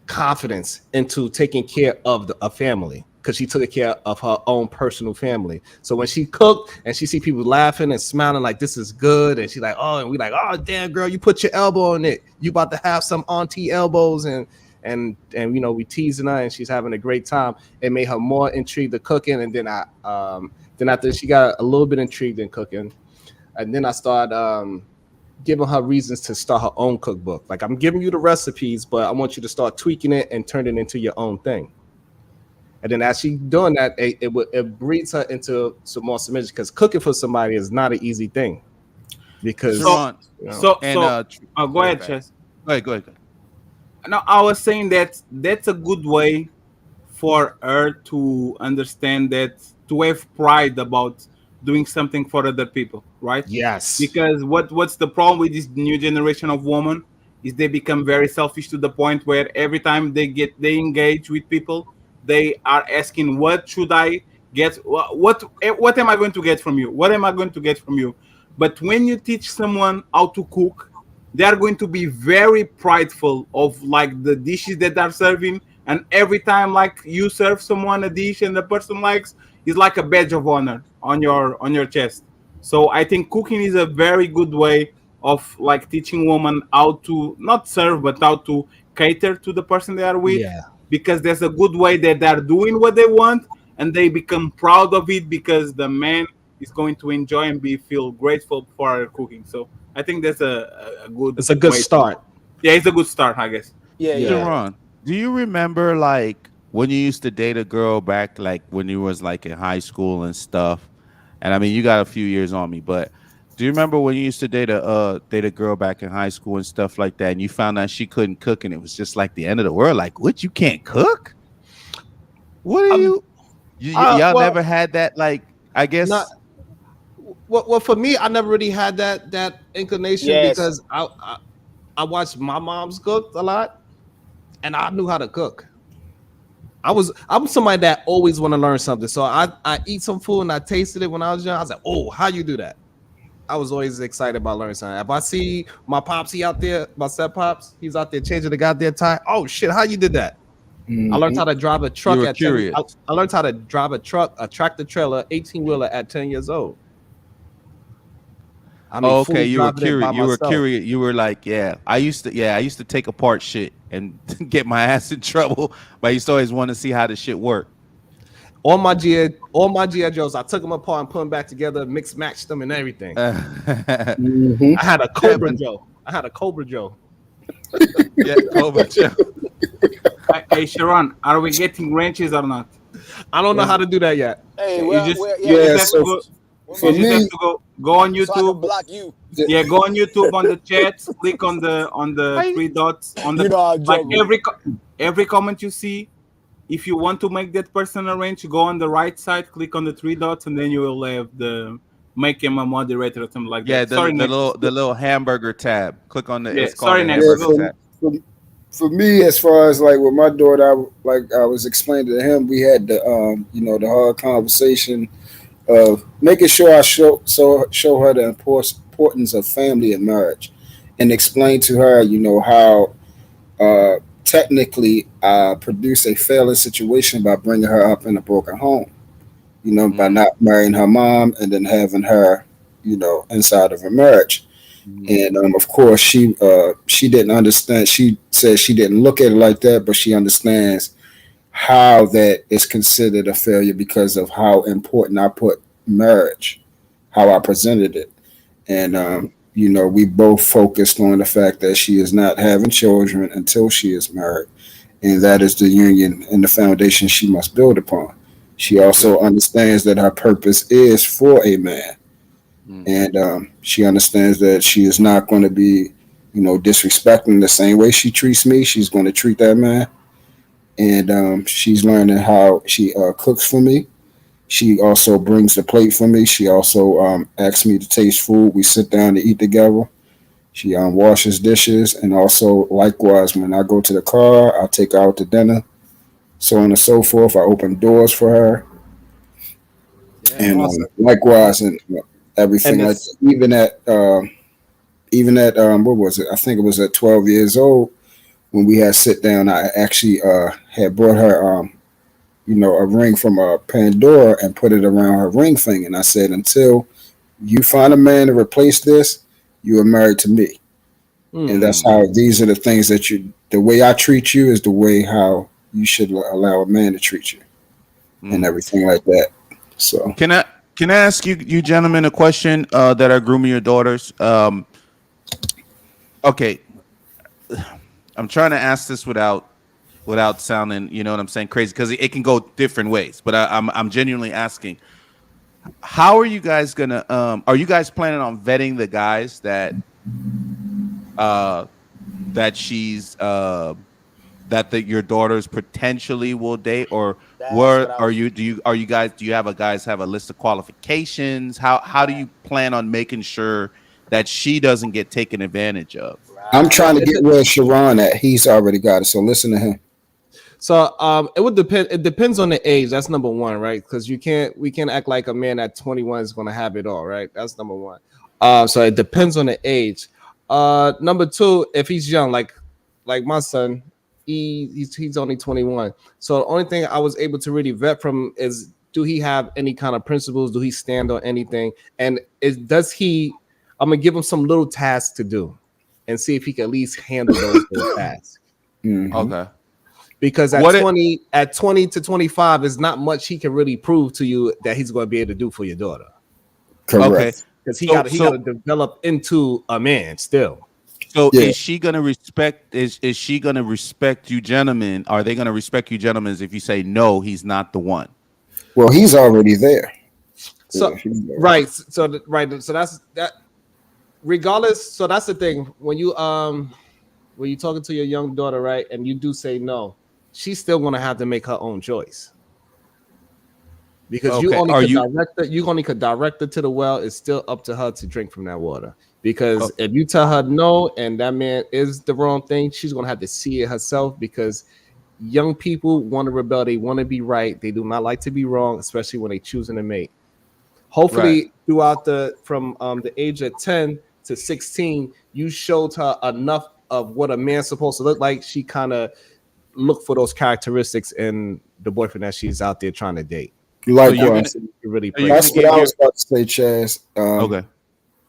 confidence into taking care of a family. because she took care of her own personal family. So when she cooked and she see people laughing and smiling like this is good, and she's like, oh, and we like, oh damn girl, you put your elbow on it. You about to have some auntie elbows, and you know, we teasing her and she's having a great time. It made her more intrigued to cooking. And then then after she got a little bit intrigued in cooking, and then I started giving her reasons to start her own cookbook. Like, I'm giving you the recipes, but I want you to start tweaking it and turn it into your own thing. And then as she doing that, it breeds her into some more submission, because cooking for somebody is not an easy thing. Because So- you know, So, And go ahead, Chess. go ahead. No, I was saying that that's a good way for her to understand that, to have pride about doing something for other people, right? yes, Because what's the problem with this new generation of women is they become very selfish to the point where every time they engage with people, they are asking, what should I get? What am I going to get from you? What am I going to get from you? But when you teach someone how to cook, they are going to be very prideful of like the dishes that they're serving, and every time like you serve someone a dish and the person likes, is like a badge of honor on your chest. So I think cooking is a very good way of like teaching women how to not serve but how to cater to the person they are with. yeah. Because there's a good way that they're doing what they want, and they become proud of it because the man is going to enjoy and feel grateful for our cooking. So I think that's a good. It's a good way start. Yeah, it's a good start, I guess. Yeah, yeah. Sharon, do you remember like when you used to date a girl back like when you was like in high school and stuff? And I mean, you got a few years on me, but do you remember when you used to date a girl back in high school and stuff like that, and you found out she couldn't cook, and it was just like the end of the world? Like, what? You can't cook? What are y'all well, never had that? Like, I guess. Not, well, for me, I never really had that inclination Yes. because I watched my mom's cook a lot, and I knew how to cook. I'm somebody that always want to learn something. So I eat some food and I tasted it when I was young. I was like, oh, how you do that? I was always excited about learning something. If I see my pops, he out there, my step pops, he's out there changing the goddamn tire. Oh shit, how you did that? I learned how to drive a truck You were at 10, curious. I learned how to drive a tractor trailer, 18-wheeler at 10 years old. I mean, Okay, fully you were driving it by curious. You were myself. curious. You were like, yeah. I used to take apart shit and get my ass in trouble. But I used to always want to see how the shit worked. All my GI Joes, I took them apart and put them back together, mix matched them and everything. Mhm. I had a Cobra Joe. Yeah, Cobra Joe. Hey, Sharon, are we getting wrenches or not? I don't know how to do that yet. Hey, You well, just- well, you yeah. Yeah, just so have to go, for you just me- have to go on So I can YouTube. block you. Yeah, go on YouTube on the chat. Click on the three dots on the You know I like joke. every comment you see. If you want to make that person a wrench, go on the right side, click on the three dots, and then you will have the make him a moderator or something like Yeah, that. the little hamburger tab. Click on the. Yeah, It's called sorry, the next. hamburger Yeah, tab. for me, as far as like with my daughter, I was explaining to him, we had the the hard conversation of making sure I show her the importance of family and marriage, and explain to her, how technically I produce a failing situation by bringing her up in a broken home, by not marrying her mom and then having her, inside of a marriage. And of course, she didn't understand. She said she didn't look at it like that, but she understands how that is considered a failure because of how important I put marriage, how I presented it. And we both focused on the fact that she is not having children until she is married, and that is the union and the foundation she must build upon. She also understands that her purpose is for a man. And she understands that she is not going to be, disrespecting the same way she treats me. She's going to treat that man. And she's learning how she cooks for me. She also brings the plate for me. She also asks me to taste food. We sit down to eat together. She washes dishes. And also, likewise, when I go to the car, I'll take her out to dinner, so on and so forth. I open doors for her. And likewise, and everything And like that. Even at what was it? I think it was at 12 years old when we had sit down. I actually had brought her a ring from Pandora and put it around her ring finger. And I said, until you find a man to replace this, you are married to me. And that's how these are the things that the way I treat you is the way how you should allow a man to treat you and everything like that. So Can I ask you gentlemen a question that are grooming your daughters? Okay, I'm trying to ask this without sounding, you know what I'm saying, crazy, because it can go different ways. But I'm genuinely asking, how are you guys gonna? Are you guys planning on vetting the guys that she's that your daughters potentially will date, or do you guys have a list of qualifications? How do you plan on making sure that she doesn't get taken advantage of? I'm trying to get where Sharon at. He's already got it. So listen to him. So it would depend. It depends on the age. That's number one, right? Because we can't act like a man at 21 is going to have it all, right? That's number one. So it depends on the age. Number two, if he's young, like my son, he's only 21. So the only thing I was able to really vet from is, do he have any kind of principles? Do he stand on anything? And does he? I'm gonna give him some little tasks to do, and see if he can at least handle those little tasks. Mm-hmm. Okay. Because at 20 to 25 is not much he can really prove to you that he's going to be able to do for your daughter. Correct. Okay. Because he got to develop into a man still. So is she going to respect? Is she going to respect you, gentlemen? Are they going to respect you, gentlemen, if you say no, he's not the one? Well, he's already there. So right. So that's that. Regardless, so that's the thing. When you're talking to your young daughter, right, and you do say no, she's still going to have to make her own choice. Because you only could direct her to the well. It's still up to her to drink from that water. Because if you tell her no and that man is the wrong thing, she's going to have to see it herself. Because young people want to rebel. They want to be right. They do not like to be wrong, especially when they're choosing a mate. Hopefully, throughout from the age of 10 to 16, you showed her enough of what a man's supposed to look like. She kind of look for those characteristics in the boyfriend that she's out there trying to date. Likewise. So really that's what I was about to say, Chaz. Okay.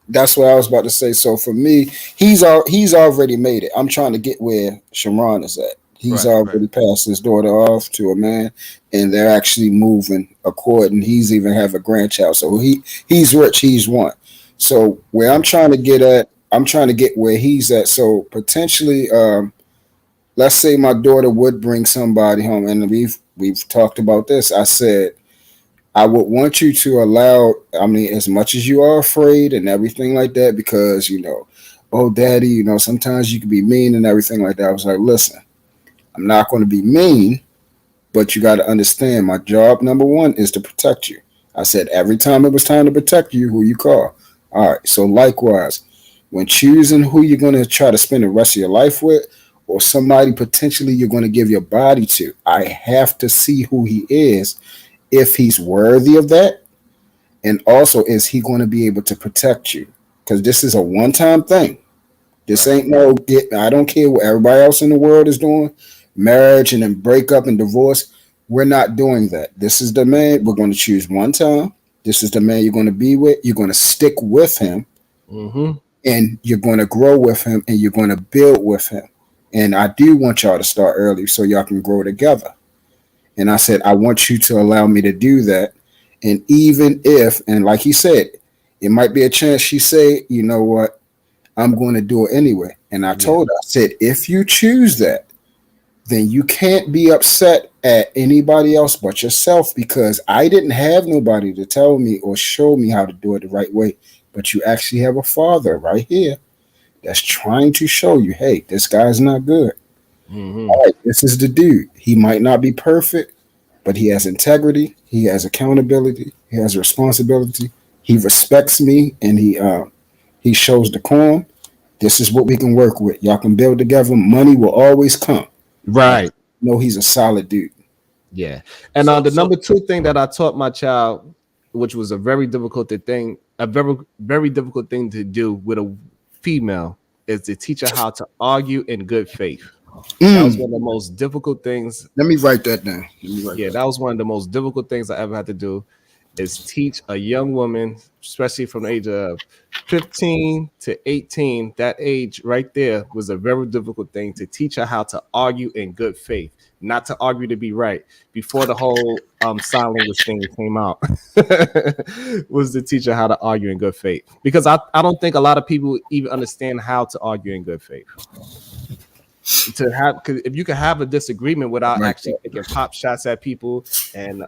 That's what I was about to say. So for me, he's already made it. I'm trying to get where Sharon is at. He's already passed his daughter off to a man, and they're actually moving according. He's even have a grandchild. So he's rich. He's one. So where I'm trying to get at, I'm trying to get where he's at. So potentially, let's say my daughter would bring somebody home, and we've talked about this. I said, I would want you to allow, as much as you are afraid and everything like that, because, oh, daddy, sometimes you can be mean and everything like that. I was like, listen, I'm not going to be mean, but you got to understand my job, number one, is to protect you. I said, every time it was time to protect you, who you call. All right. So likewise, when choosing who you're going to try to spend the rest of your life with, or somebody potentially you're going to give your body to, I have to see who he is, if he's worthy of that, and also is he going to be able to protect you? Because this is a one-time thing. This ain't I don't care what everybody else in the world is doing, marriage and then breakup and divorce. We're not doing that. This is the man we're going to choose one time. This is the man you're going to be with. You're going to stick with him, and you're going to grow with him, and you're going to build with him. And I do want y'all to start early so y'all can grow together. And I said, I want you to allow me to do that. And even if, and like he said, it might be a chance she say, you know what, I'm going to do it anyway. And I told her, I said, if you choose that, then you can't be upset at anybody else but yourself, because I didn't have nobody to tell me or show me how to do it the right way. But you actually have a father right here that's trying to show you, hey, this guy's not good. All right, this is the dude. He might not be perfect, but he has integrity. He has accountability. He has responsibility. He respects me, and he shows decorum. This is what we can work with. Y'all can build together. Money will always come. Right. No, he's a solid dude. Yeah. And the number two thing that I taught my child, which was a very difficult thing to do with a female, is to teach her how to argue in good faith. That was Mm. one of the most difficult things. Let me write that down. Yeah, that was one of the most difficult things I ever had to do, is teach a young woman, especially from the age of 15 to 18. That age right there was a very difficult thing to teach her how to argue in good faith, not to argue to be right. Before the whole sign language thing came out, was to teach her how to argue in good faith. Because I don't think a lot of people even understand how to argue in good faith. To have, because if you can have a disagreement without Right. actually taking pop shots at people and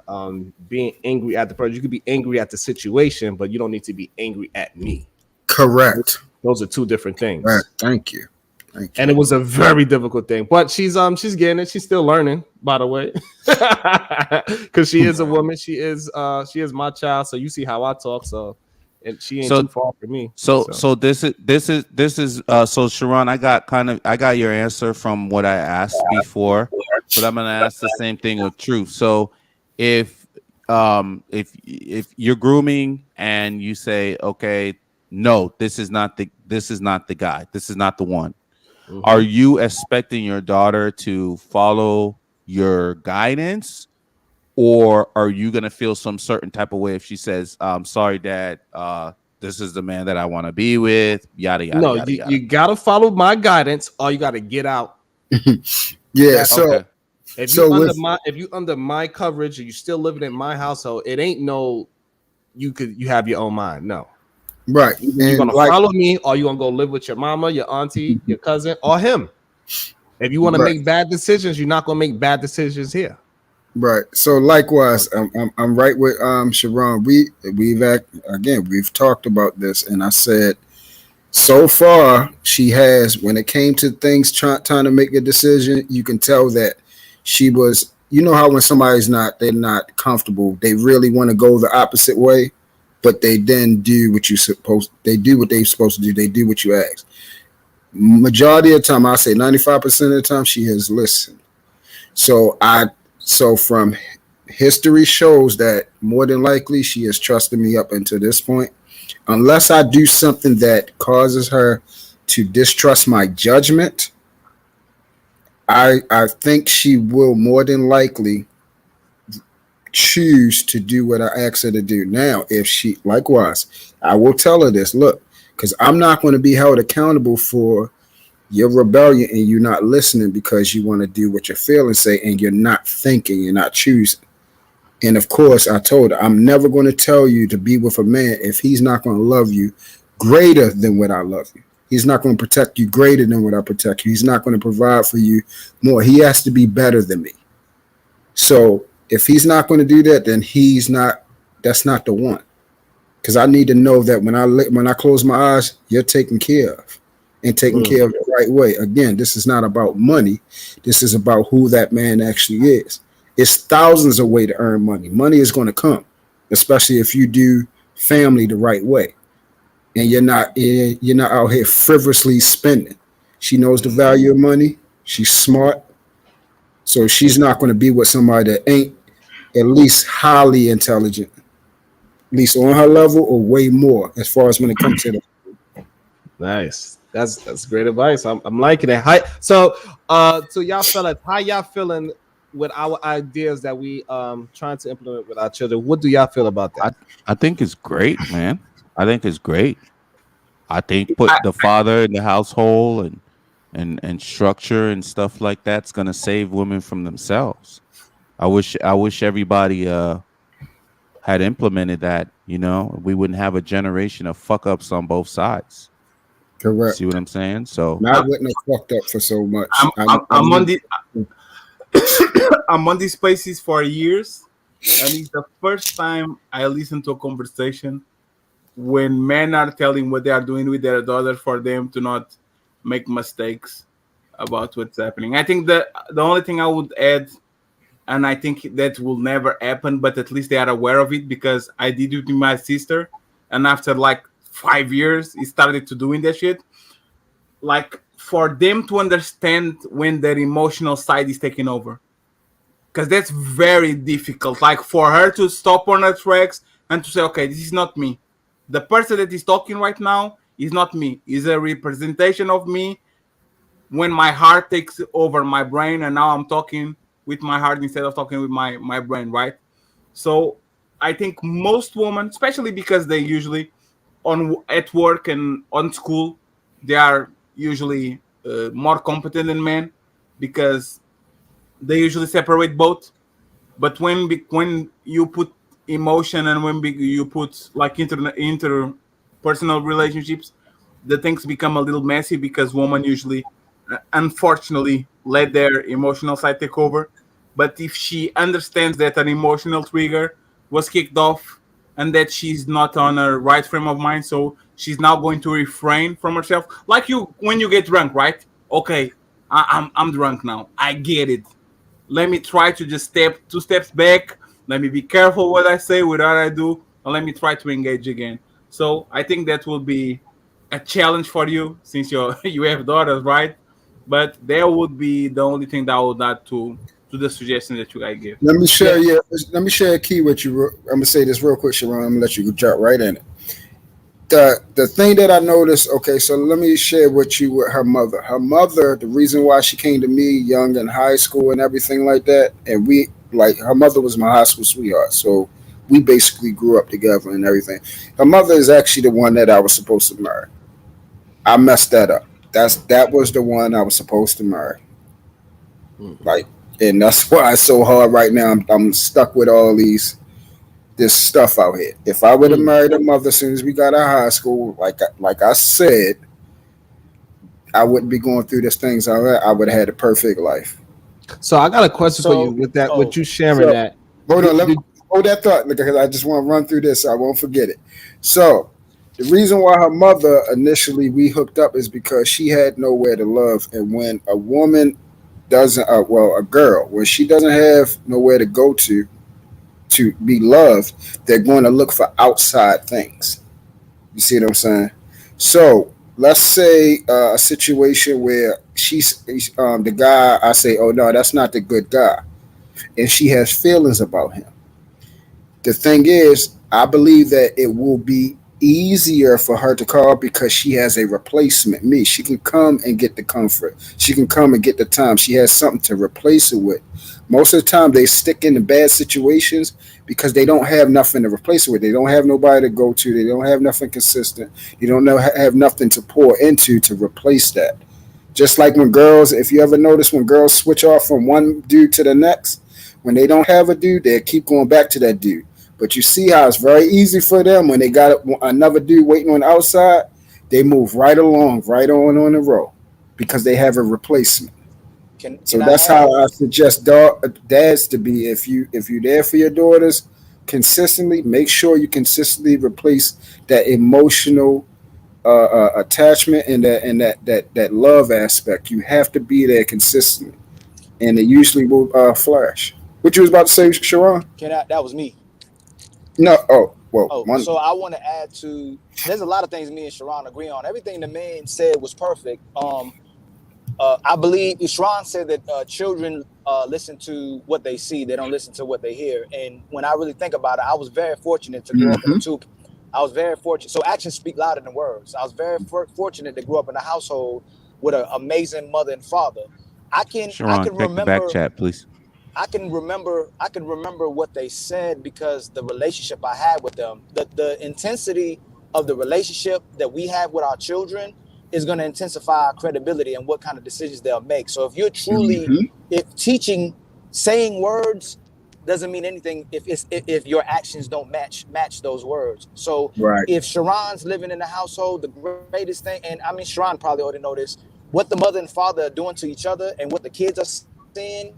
being angry at the person, you could be angry at the situation, but you don't need to be angry at me. Correct. Those are two different things. Right. Thank you. Thank you. And it was a very difficult thing, but she's getting it. She's still learning, by the way, because she is a woman. She is my child. So you see how I talk. So, and she ain't So- too far from me. So this is so Sharon, I got your answer from what I asked before, but I'm gonna ask the same thing with Truth. So if you're grooming and you say, okay, no, this is not the guy, this is not the one. Mhm. Are you expecting your daughter to follow your guidance, or are you gonna feel some certain type of way if she says, sorry, Dad, this is the man that I want to be with, yada yada. no, yada, you, yada. you gotta follow my guidance, or you gotta get out. Yeah. So Okay. If So you under with- if you under my coverage and you still living in my household, it ain't no you have your own mind. No. right. You're And gonna like follow me, or you gonna go live with your mama, your auntie, your cousin, or him. If you want to Right. make bad decisions, you're not gonna make bad decisions here. right. So likewise, I'm right with Sharon. We've talked about this, and I said so far she has, when it came to things trying to make a decision, you can tell that she was, you know how when they're not comfortable, they really want to go the opposite way, but they then do what they do what they're supposed to do. They do what you ask. Majority of the time, I say 95% of the time, she has listened. So from history shows that more than likely she has trusted me up until this point. Unless I do something that causes her to distrust my judgment, I think she will more than likely choose to do what I ask her to do. Now, if she, likewise, I will tell her this, look, because I'm not going to be held accountable for your rebellion and you not listening because you want to do what your feelings say and you're not thinking, you're not choosing. And of course, I told her, I'm never going to tell you to be with a man if he's not going to love you greater than what I love you. He's not going to protect you greater than what I protect you. He's not going to provide for you more. He has to be better than me. So if he's not going to do that, then that's not the one. Because I need to know that when I close my eyes, you're taken care of and taken care of the right way. Again, this is not about money. This is about who that man actually is. It's thousands of ways to earn money. Money is going to come, especially if you do family the right way, and you're not out here frivolously spending. She knows the value of money. She's smart, so she's not going to be with somebody that ain't at least highly intelligent, at least on her level or way more as far as when it comes to the. Nice. That's great advice. I'm liking it. Hi. So y'all fellas, how y'all feeling with our ideas that we trying to implement with our children? What do y'all feel about that? I think it's great, man. I think it's great. I think put the father in the household and structure and stuff like that's gonna save women from themselves. I wish everybody had implemented that. You know, we wouldn't have a generation of fuck ups on both sides. Correct. See what I'm saying? So Not wouldn't have fucked up for so much. I'm on the I'm on these spaces for years, and it's the first time I listen to a conversation when men are telling what they are doing with their daughter for them to not make mistakes about what's happening. I think the only thing I would add, and I think that will never happen, but at least they are aware of it, because I did it with my sister, and after like 5 years, he started to doing that shit. Like, for them to understand when their emotional side is taking over, because that's very difficult. Like, for her to stop on her tracks and to say, okay, this is not me. The person that is talking right now is not me. Is a representation of me. when my heart takes over my brain, and now I'm talking with my heart instead of talking with my brain, right? So I think most women, especially because they usually at work and on school, they are usually more competent than men because they usually separate both. But when you put emotion and when you put like interpersonal relationships, the things become a little messy because women usually, unfortunately, let their emotional side take over. But if she understands that an emotional trigger was kicked off and that she's not on her right frame of mind, so she's now going to refrain from herself, like you when you get drunk, right? Okay, I'm drunk now. I get it. Let me try to just step 2 steps back. Let me be careful what I say, what I do, and let me try to engage again. So I think that will be a challenge for you since you have daughters, right? But that would be the only thing that I would add to the suggestion that you guys give. Let me share a key with you. I'm gonna say this real quick, Sharon. I'm gonna let you jump right in it. The thing that I noticed, okay, so let me share with you with her mother. Her mother, the reason why she came to me young in high school and everything like that, and we like her mother was my high school sweetheart, so we basically grew up together and everything. Her mother is actually the one that I was supposed to marry. I messed that up. That was the one I was supposed to marry. Like, and that's why it's so hard right now. I'm stuck with all this stuff out here. If I would have married her mother as soon as we got out of high school, like I said, I wouldn't be going through these things. I would have had a perfect life. So I got a question for you with that. With you sharing that. Hold on, let me hold that thought because I just want to run through this so I won't forget it. So the reason why her mother initially we hooked up is because she had nowhere to love, and when a woman doesn't, a girl, when she doesn't have nowhere to go to be loved, they're going to look for outside things. You see what I'm saying? So let's say a situation where she's the guy. I say, oh no, that's not the good guy, and she has feelings about him. The thing is, I believe that it will be easier for her to call because she has a replacement. Me, she can come and get the comfort. She can come and get the time. She has something to replace it with. Most of the time, they stick in the bad situations because they don't have nothing to replace it with. They don't have nobody to go to. They don't have nothing consistent. They don't have nothing to pour into to replace that. Just like when girls, if you ever notice when girls switch off from one dude to the next, when they don't have a dude, they keep going back to that dude. But you see how it's very easy for them when they got another dude waiting on the outside, they move right along, right on the row because they have a replacement. So that's how I suggest dads to be. If you're there for your daughters consistently, make sure you consistently replace that emotional attachment and that love aspect. You have to be there consistently, and it usually will flash. What you was about to say, Sharon? That was me. No. Oh, well. Oh, so I want to add to. There's a lot of things me and Sharon agree on. Everything the man said was perfect. I believe Sharon said that children listen to what they see. They don't listen to what they hear. And when I really think about it, I was very fortunate to grow up in a two. I was very fortunate. So actions speak louder than words. I was very fortunate to grow up in a household with an amazing mother and father. Sharon, I can check remember. the back chat, please. I can remember what they said because the relationship I had with them, the intensity of the relationship that we have with our children is going to intensify our credibility and what kind of decisions they'll make. So if you're truly, if teaching, saying words doesn't mean anything if your actions don't match those words. So if Sharon's living in the household, the greatest thing, and I mean Sharon probably already know this, what the mother and father are doing to each other and what the kids are seeing,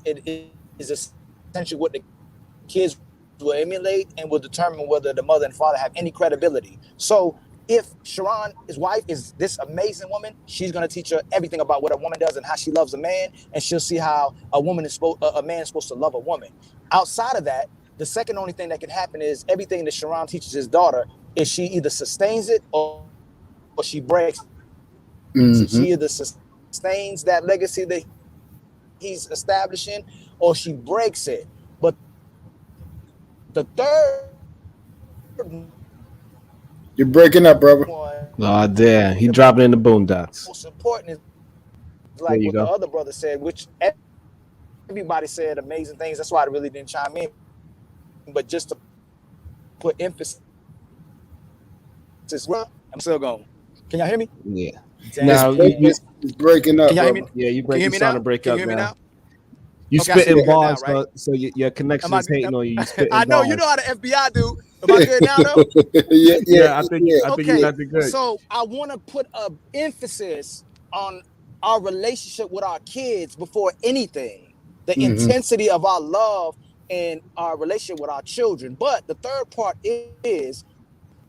it is essentially what the kids will emulate and will determine whether the mother and father have any credibility. So if Sharon, his wife, is this amazing woman, she's going to teach her everything about what a woman does and how she loves a man, and she'll see how a man is supposed to love a woman. Outside of that, the second only thing that can happen is everything that Sharon teaches his daughter is she either sustains it or she breaks it. She either sustains that legacy that he's establishing or she breaks it. But the third, you're breaking up, brother. Oh damn, he dropping in the boondocks. Most important like you what the go. other brother said, which everybody said amazing things. That's why I really didn't chime in. But just to put emphasis, well, I'm still going. Can y'all hear me? Yeah. Damn. Now It's breaking up. Can y'all hear me? Brother. yeah, you Can you hear me starting now? to break Can up you hear me now? You Okay, I see spitting you good now, bars, right? so your connection Am I- is hating on you. You spitting I know bars. you know how the FBI do. Am I good now though? Yeah, I think you Okay, got the good. so I want to put an emphasis on our relationship with our kids before anything. The Mhm. intensity of our love and our relationship with our children. But the third part is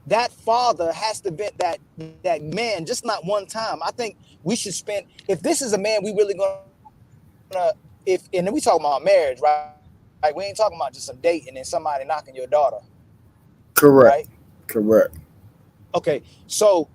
that father has to be that man, just not one time. I think we should spend, if this is a man we really gonna, if, and then we talking about marriage, right? Like we ain't talking about just some dating and somebody knocking your daughter, Correct. right? Correct. Okay, so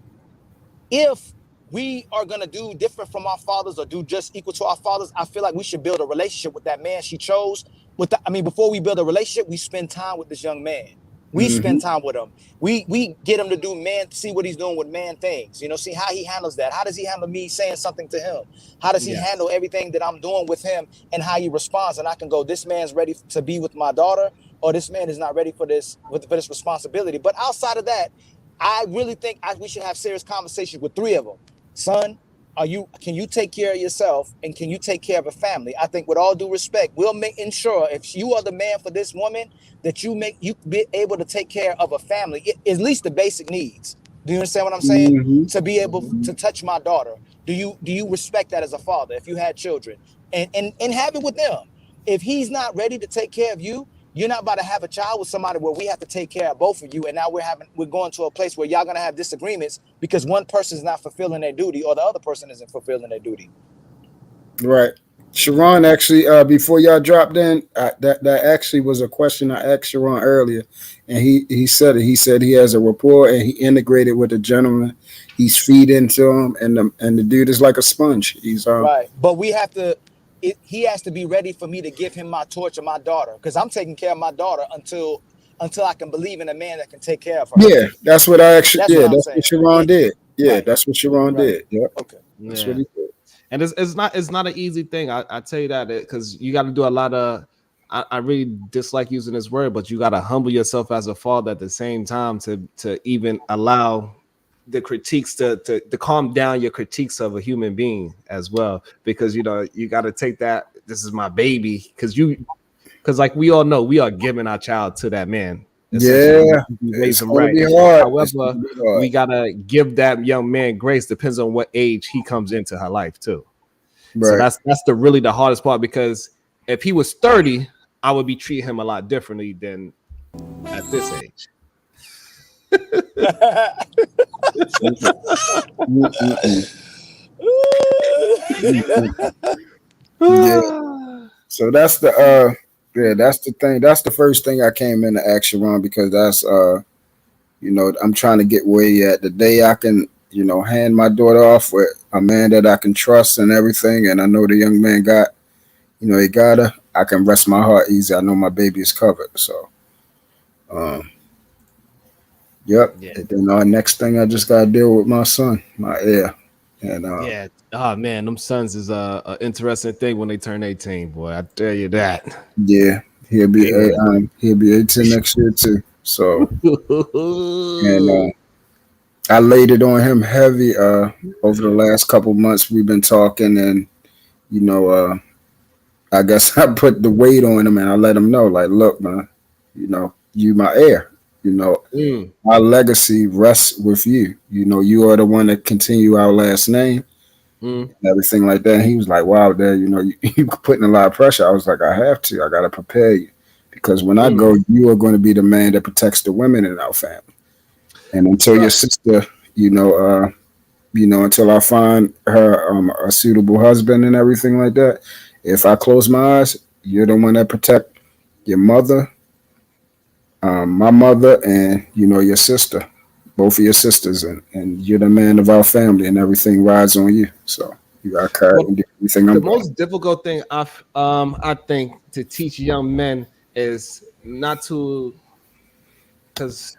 if we are gonna do different from our fathers or do just equal to our fathers, I feel like we should build a relationship with that man she chose. Before we build a relationship, we spend time with this young man. We spend time with him. We get him to do man, see what he's doing with man things. You know, see how he handles that. How does he handle me saying something to him? How does he handle everything that I'm doing with him and how he responds? And I can go, this man's ready to be with my daughter, or this man is not ready for this responsibility. But outside of that, I really think we should have serious conversations with three of them. Son, can you take care of yourself and can you take care of a family? I think with all due respect, we'll ensure if you are the man for this woman, that you be able to take care of a family, at least the basic needs. Do you understand what I'm saying? Mhm. To be able to touch my daughter. Do you respect that as a father if you had children? And have it with them. If he's not ready to take care of you, you're not about to have a child with somebody where we have to take care of both of you. And now we're going to a place where y'all gonna have disagreements because one person's not fulfilling their duty or the other person isn't fulfilling their duty. Right. Sharon, actually, before y'all dropped in, that actually was a question I asked Sharon earlier, and he said it. He said he has a rapport and he integrated with the gentleman. He's feeding to him, and the dude is like a sponge. He's right. But we have to. He has to be ready for me to give him my torch of my daughter, because I'm taking care of my daughter until I can believe in a man that can take care of her. Yeah, that's what I actually. That's what Sharon did. Yeah, Right. that's what Sharon did. Yep. Okay. That's what he did. And it's not an easy thing. I tell you that, because you got to do a lot of. I really dislike using this word, but you got to humble yourself as a father at the same time to even allow the critiques to calm down your critiques of a human being as well, because you got to take that. This is my baby, because like we all know, we are giving our child to that man. Yeah, raise him gonna right. be hard. However, we gotta give that young man grace. Depends on what age he comes into her life too. Right. So that's really the hardest part, because if he was 30, I would be treating him a lot differently than at this age. Yeah. So that's the that's the thing. That's the first thing I came in to ask Sharon, because that's I'm trying to get where he at. The day I can, hand my daughter off with a man that I can trust and everything, and I know the young man got, he got her, I can rest my heart easy. I know my baby is covered. So yep. Yeah. And then next thing I just gotta deal with my son, my heir. And Yeah. Oh man, them sons is a interesting thing when they turn 18, boy. I tell you that. yeah, he'll be 18 next year too. So and I laid it on him heavy over the last couple months. We've been talking, and I guess I put the weight on him, and I let him know, like, look, man, you my heir. My legacy rests with you. You are the one that continue our last name, and everything like that. And he was like, wow, Dad, you putting a lot of pressure. I was like, I have to. I got to prepare you, because when I go, you are going to be the man that protects the women in our family. And until your sister, until I find her a suitable husband and everything like that, if I close my eyes, you're the one that protect your mother, my mother, and your sister, both of your sisters, and you're the man of our family, and everything rides on you. So you got to carry and do everything. The most difficult thing I think to teach young men is not to what's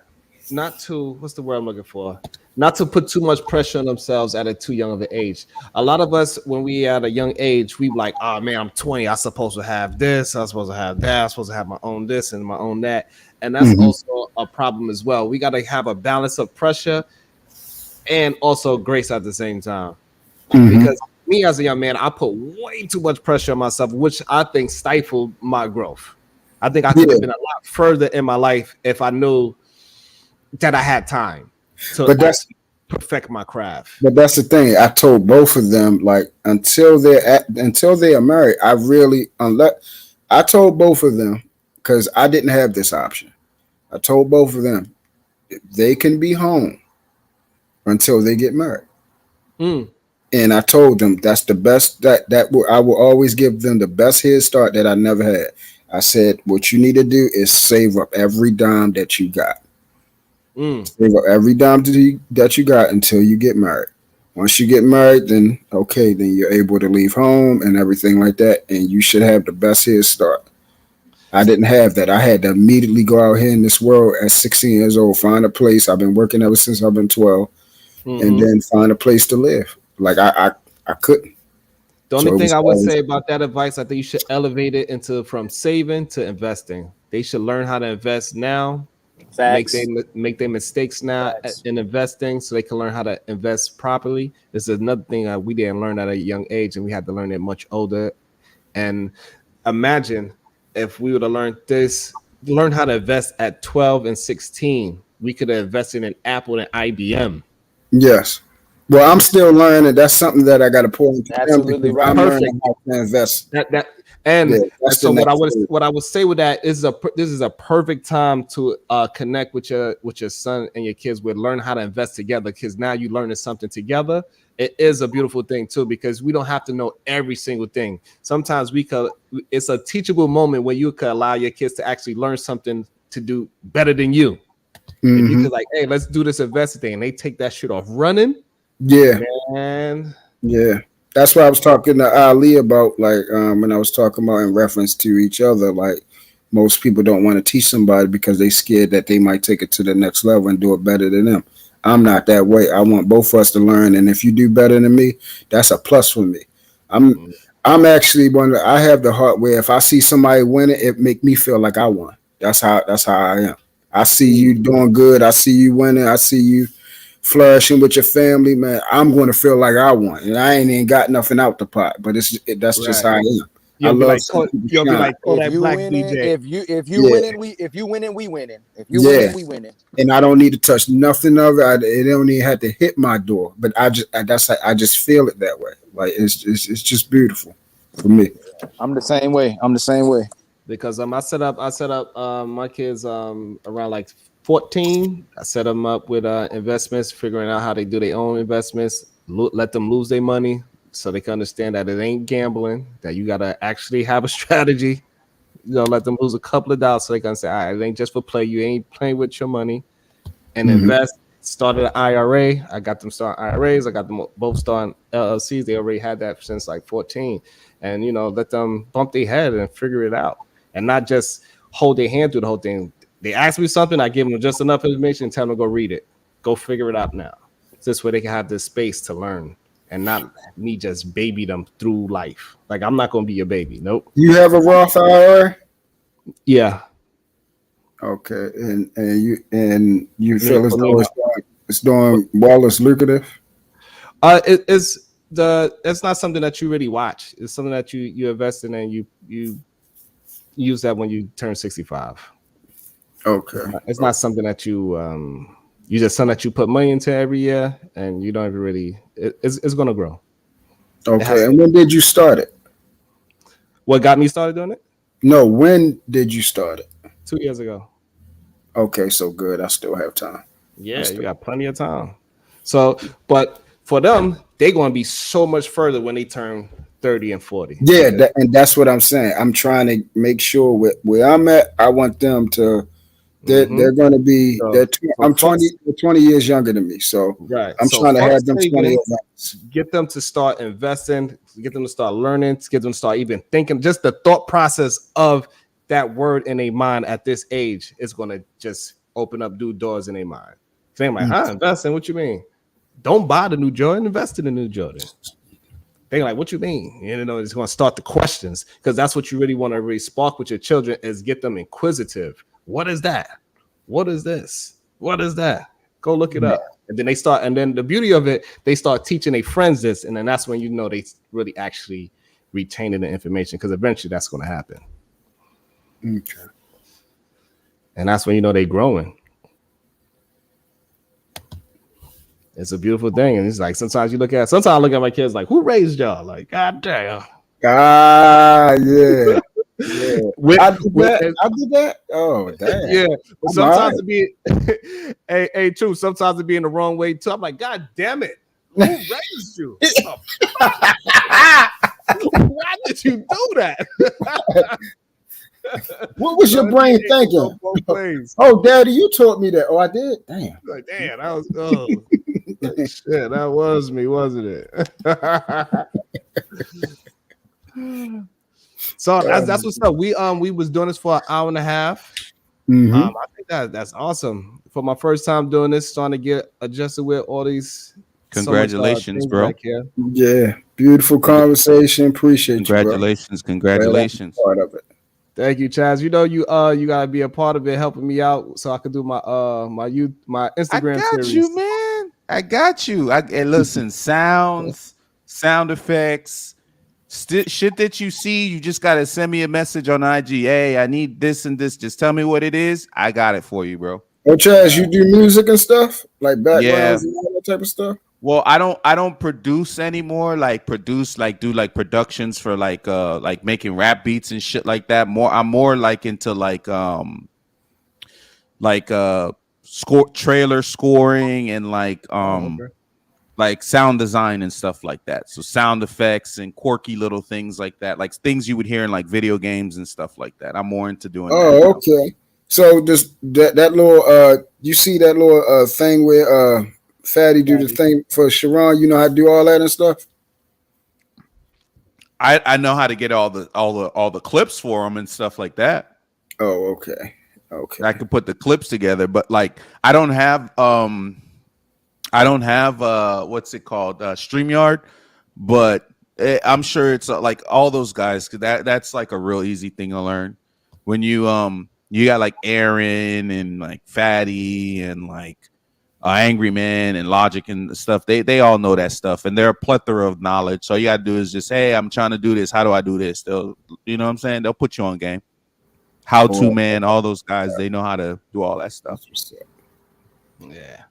the word I'm looking for? not to put too much pressure on themselves at a too young of an age. A lot of us, when we at a young age, we like, oh man, I'm 20. I'm supposed to have this. I'm supposed to have that. I'm supposed to have my own this and my own that. And that's also a problem as well. We got to have a balance of pressure and also grace at the same time. Because me as a young man, I put way too much pressure on myself, which I think stifled my growth. I think I could have been a lot further in my life if I knew that I had time to perfect my craft. But that's the thing. I told both of them, like, until they are married, I told both of them, because I didn't have this option. I told both of them they can be home until they get married. And I told them that's the best I will always give them the best head start that I never had. I said, what you need to do is save up every dime that you got. Save up every dime that you got until you get married. Once you get married, then okay, then you're able to leave home and everything like that, and you should have the best head start. I didn't have that. I had to immediately go out here in this world at 16 years old, find a place. I've been working ever since I've been 12, and then find a place to live. Like I couldn't. The only thing I would say about that advice, I think you should elevate it from saving to investing. They should learn how to invest now. Make their mistakes now in investing, so they can learn how to invest properly. This is another thing we didn't learn at a young age, and we had to learn it much older. And imagine if we would have learn how to invest at 12 and 16. We could have invested in Apple and IBM. Yes. Well, I'm still learning. That's something that I got to pull into. Absolutely right. I'm learning how to invest. So what I would say with that is this is a perfect time to connect with your son and your kids. With learn how to invest together, because now you learning something together. It is a beautiful thing too, because we don't have to know every single thing. Sometimes it's a teachable moment where you could allow your kids to actually learn something to do better than you. If you could like, hey, let's do this investing thing, and they take that shit off running. Yeah, man. Yeah, that's what I was talking to Ali about. Like when I was talking about in reference to each other, like most people don't want to teach somebody because they scared that they might take it to the next level and do it better than them. I'm not that way. I want both of us to learn, and if you do better than me, that's a plus for me. I'm actually one. I have the heart where if I see somebody winning, it make me feel like I won. That's how I am. I see you doing good. I see you winning. I see you flourishing with your family, man. I'm going to feel like I won, and I ain't even got nothing out the pot. But that's just how I am. You'll be like that black winning, DJ. If you winning, we winning. If you winning, we winning. And I don't need to touch nothing of it. It don't even have to hit my door. But I just feel it that way. Like it's just beautiful for me. I'm the same way. Because I set up my kids around like 14. I set them up with investments, figuring out how they do their own investments, let them lose their money so they can understand that it ain't gambling, that you got to actually have a strategy. Let them lose a couple of dollars so they can say, all right, it ain't just for play. You ain't playing with your money. And invest. Started an IRA. I got them starting IRAs. I got them both starting LLCs. They already had that since like 14. And, let them bump their head and figure it out. And not just hold their hand through the whole thing. They ask me something, I give them just enough information and tell them to go read it. Go figure it out now. This way they can have this space to learn and not me just baby them through life. Like, I'm not going to be your baby. Nope. You have a Roth IRA? Yeah. Okay. And you feel as though it's doing well, it's lucrative? It's not something that you really watch. It's something that you invest in and you use that when you turn 65. Okay. It's not something that you just something that you put money into every year and you don't even really it's going to grow. Okay. And when did you start it? What got me started doing it? No, when did you start it? 2 years ago. Okay, so good. I still have time. Yeah, you got plenty of time. So, but for them, they're going to be so much further when they turn 30 and 40. Yeah, and that's what I'm saying. I'm trying to make sure where I'm at, I want them to, they're going to be, I'm 20 years younger than me. So I'm trying to have them 20 years. Get them to start investing, get them to start learning, get them to start even thinking. Just the thought process of that word in their mind at this age is going to just open up new doors in their mind. Saying like, investing, what you mean? Don't buy the new Jordan, invest in the new Jordan. They're like, what you mean? You know, it's going to start the questions because that's what you really want to really spark with your children is get them inquisitive. What is that? What is this? What is that? Go look it up. And then they start, and then the beauty of it, they start teaching their friends this, and then that's when you know they really actually retaining the information because eventually that's going to happen. Okay. And that's when you know they're growing. It's a beautiful thing. And it's like sometimes I look at my kids like, who raised y'all? Like, God damn. Yeah. Yeah. I did that. Oh, damn. Yeah. But sometimes it be hey, true. Sometimes it be in the wrong way too. I'm like, God damn it. Who raised you? Why did you do that? What was your brain thinking? Oh, Daddy, you taught me that. Oh, I did. Damn. Like, damn, that was shit. That was me, wasn't it? So that's what's up. We was doing this for an hour and a half. Mm-hmm. I think that's awesome. For my first time doing this, starting to get adjusted with all these. Congratulations, bro. Yeah, beautiful conversation. Appreciate you. Congratulations. Part of it. Thank you, Chaz. You know you gotta be a part of it, helping me out so I can do my my Instagram series. I got you, man. I got you. And listen, sound effects, shit that you see. You just gotta send me a message on IG. Hey, I need this and this. Just tell me what it is. I got it for you, bro. Oh, Chaz, you do music and stuff like backgrounds and all that type of stuff. Well, I don't produce anymore. Do productions for like making rap beats and shit like that. I'm more like into trailer scoring and like sound design and stuff like that. So sound effects and quirky little things like that, like things you would hear in like video games and stuff like that. I'm more into doing that. Oh, okay. So just that little you see that little thing where Fatty do the thing for Sharon, you know how to do all that and stuff? I know how to get all the clips for them and stuff like that. Oh, okay. Okay. I can put the clips together, but like I don't have what's it called? StreamYard, but I'm sure it's like all those guys, cause that's like a real easy thing to learn. When you got like Aaron and like Fatty and like Angry Man and Logic and stuff, they all know that stuff, and they're a plethora of knowledge. So all you gotta do is just, hey, I'm trying to do this. How do I do this? They'll, you know what I'm saying? They'll put you on game. How to man, all those guys, they know how to do all that stuff. Yeah.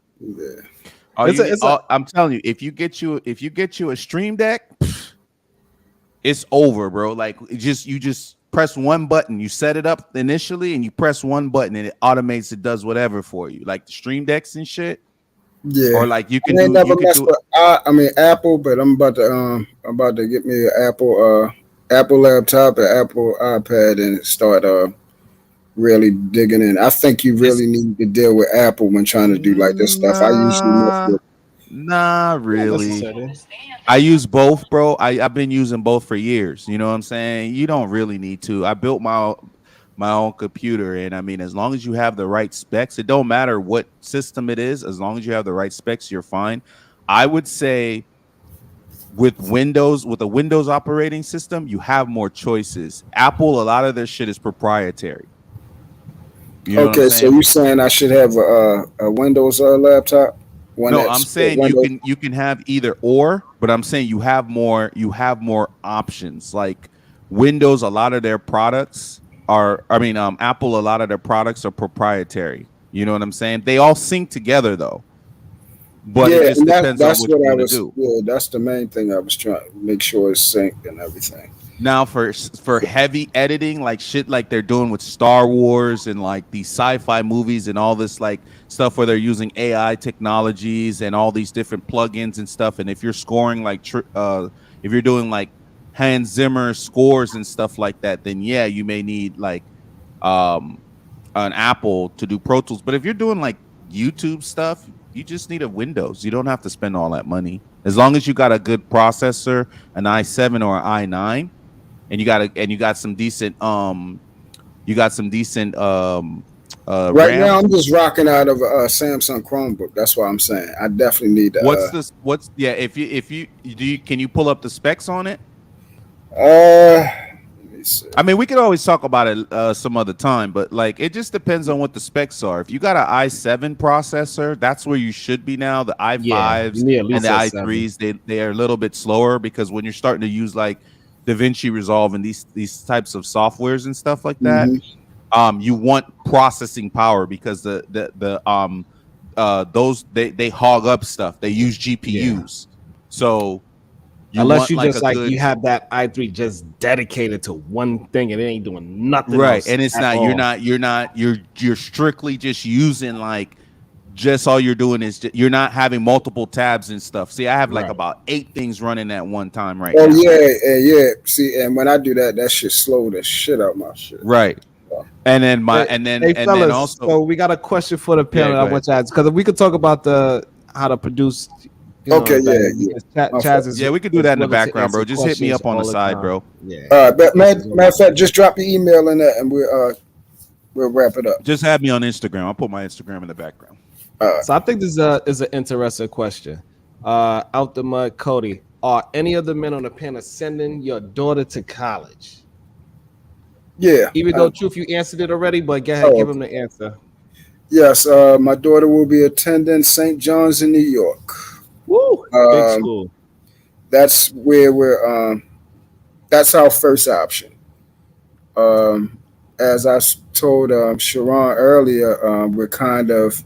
I'm telling you, if you get you a stream deck, it's over, bro. Like you just press one button, you set it up initially, and you press one button, and it automates. It does whatever for you, like the stream decks and shit. Yeah, or like you can. I mean Apple, but I'm about to get me an Apple laptop, an Apple iPad, and start really digging in. I think you really need to deal with Apple when trying to do like this stuff. I usually not really. I use both, bro. I've been using both for years. You know what I'm saying? You don't really need to. I built my own computer, and I mean, as long as you have the right specs, it don't matter what system it is. As long as you have the right specs, you're fine. I would say with a Windows operating system, you have more choices. Apple, a lot of their shit is proprietary. You know okay, so you're saying I should have a Windows laptop? No, I'm saying you can have either or, but I'm saying you have more options. Like Windows, a lot of their products Apple, a lot of their products are proprietary. You know what I'm saying? They all sync together though. But it just depends on what you want to do. Yeah, that's the main thing I was trying to make sure it's synced and everything. Now for heavy editing, like shit like they're doing with Star Wars and like these sci-fi movies and all this like stuff where they're using AI technologies and all these different plugins and stuff. And if you're scoring like if you're doing like Hans Zimmer scores and stuff like that, then yeah, you may need like an Apple to do Pro Tools. But if you're doing like YouTube stuff, you just need a Windows. You don't have to spend all that money. As long as you got a good processor, an i7 or an i9, and you got some decent Right RAM? now, I'm just rocking out of a Samsung Chromebook. That's what I'm saying. I definitely need that. What's if you do you can you pull up the specs on it? Let me see. I mean, we could always talk about it some other time, but like it just depends on what the specs are. If you got an i7 processor, that's where you should be now. The i5s you need at least and the a 7. i3s, they are a little bit slower because when you're starting to use like DaVinci Resolve and these types of softwares and stuff like that, you want processing power because those they hog up stuff. They use GPUs, so. Unless you just like you have that i3 just dedicated to one thing and it ain't doing nothing else and it's not all. You're strictly just using like just all you're doing is you're not having multiple tabs and stuff. See, I have like about 8 things running at one time now. Yeah. See, and when I do that, that shit slow the shit out my shit. Right. And then fellas, also, so we got a question for the panel. I want to ask because we could talk about how to produce. Okay, we could do that in the background, bro. Just hit me up on the side, bro. Yeah. But matter of fact, just drop your email in there and we'll wrap it up. Just have me on Instagram. I'll put my Instagram in the background. So I think this is an interesting question. Out the mud, Cody. Are any of the men on the panel sending your daughter to college? Yeah. Even though, truth, you answered it already, but go ahead, give him the answer. Yes, my daughter will be attending St. John's in New York. Woo! Big school. That's where that's our first option. As I told Sharon earlier, we're kind of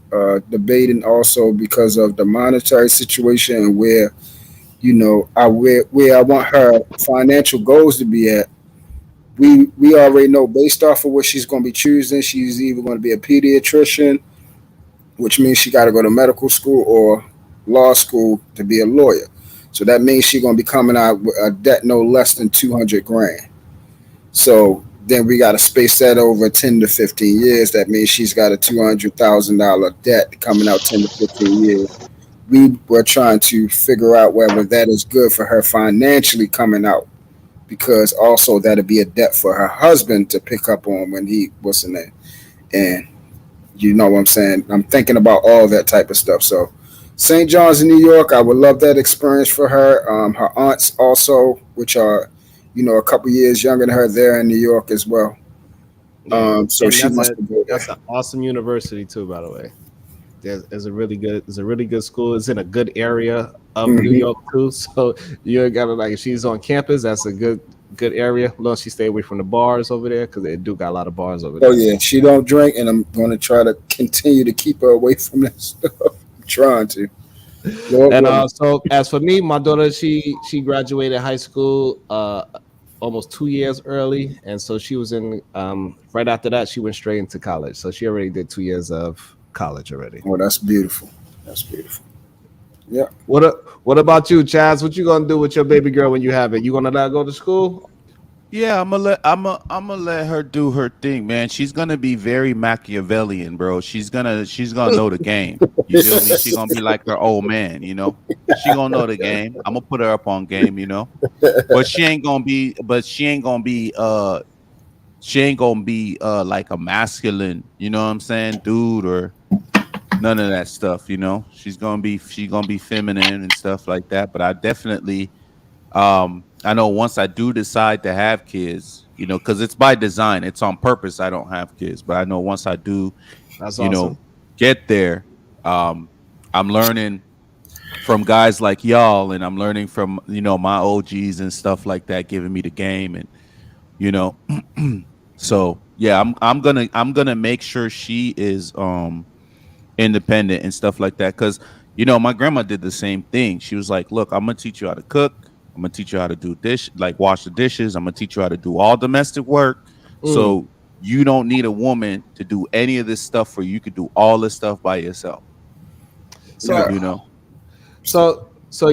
debating also because of the monetary situation and where, where I want her financial goals to be at. We already know based off of what she's going to be choosing, she's either going to be a pediatrician, which means she got to go to medical school or law school to be a lawyer. So that means she's going to be coming out with a debt no less than $200,000. So then we got to space that over 10 to 15 years. That means she's got a $200,000 debt coming out 10 to 15 years. We were trying to figure out whether that is good for her financially coming out, because also that'd be a debt for her husband to pick up on when he was in there. And you know what I'm saying? I'm thinking about all that type of stuff. So St. John's in New York, I would love that experience for her. Her aunts also, which are, a couple years younger than her, there in New York as well. So she must go there. That's an awesome university too, by the way. It's a really good school. It's in a good area of New York too. So you ain't gotta if she's on campus, that's a good area. Long as she stay away from the bars over there, because they do got a lot of bars over there. Oh yeah, she don't drink, and I'm going to try to continue to keep her away from that stuff. I'm trying to. So as for me, my daughter, she graduated high school almost 2 years early, and so she was in right after that she went straight into college. So she already did 2 years of college already. Oh, that's beautiful. That's beautiful. Yeah. What about you, Chaz? What you gonna do with your baby girl when you have it? You gonna let her go to school? Yeah, I'm gonna let her do her thing, man. She's gonna be very Machiavellian, bro. She's gonna know the game. You feel me? She's gonna be like her old man, She gonna know the game. I'm gonna put her up on game, But she ain't gonna be like a masculine, you know what I'm saying, dude, or none of that stuff, She's gonna be feminine and stuff like that. But I definitely I know once I do decide to have kids, because it's by design, it's on purpose. I don't have kids, but I know once I do, that's awesome. Get there, I'm learning from guys like y'all, and I'm learning from my OGs and stuff like that, giving me the game, and so yeah, I'm gonna make sure she is independent and stuff like that, because my grandma did the same thing. She was like, look, I'm gonna teach you how to cook. I'm gonna teach you how to do wash the dishes. I'm gonna teach you how to do all domestic work. So you don't need a woman to do any of this stuff for you. You could do all this stuff by yourself. So So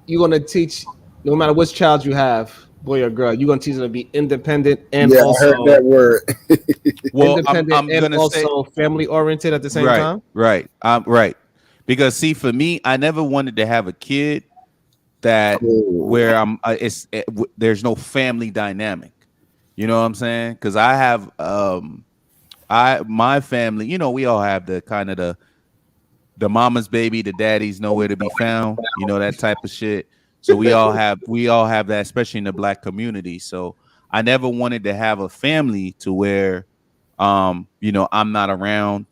you're gonna teach, no matter which child you have, boy or girl, you're gonna teach them to be independent and also I heard that word. well, independent I'm and also family oriented at the same time. Right. Because see, for me, I never wanted to have a kid that where there's no family dynamic. You know what I'm saying? Because I have my family, you know, we all have the kind of the mama's baby, the daddy's nowhere to be found, you know, that type of shit. So we all have that, especially in the black community. So I never wanted to have a family to where you know, I'm not around.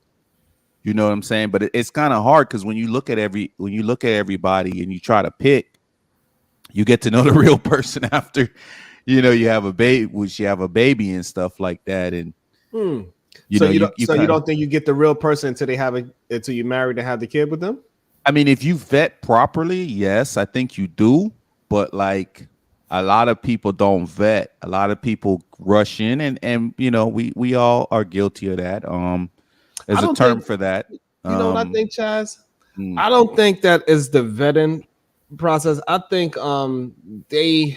You know what I'm saying? But it's kind of hard because when you look at everybody and you try to pick, you get to know the real person after, you know, you have a baby and stuff like that. And you don't think you get the real person until you married and have the kid with them? I mean, if you vet properly, yes, I think you do. But like a lot of people don't vet. A lot of people rush in, and you know, we all are guilty of that. There's a term for that. You know what I think, Chaz? I don't think that is the vetting process. I think they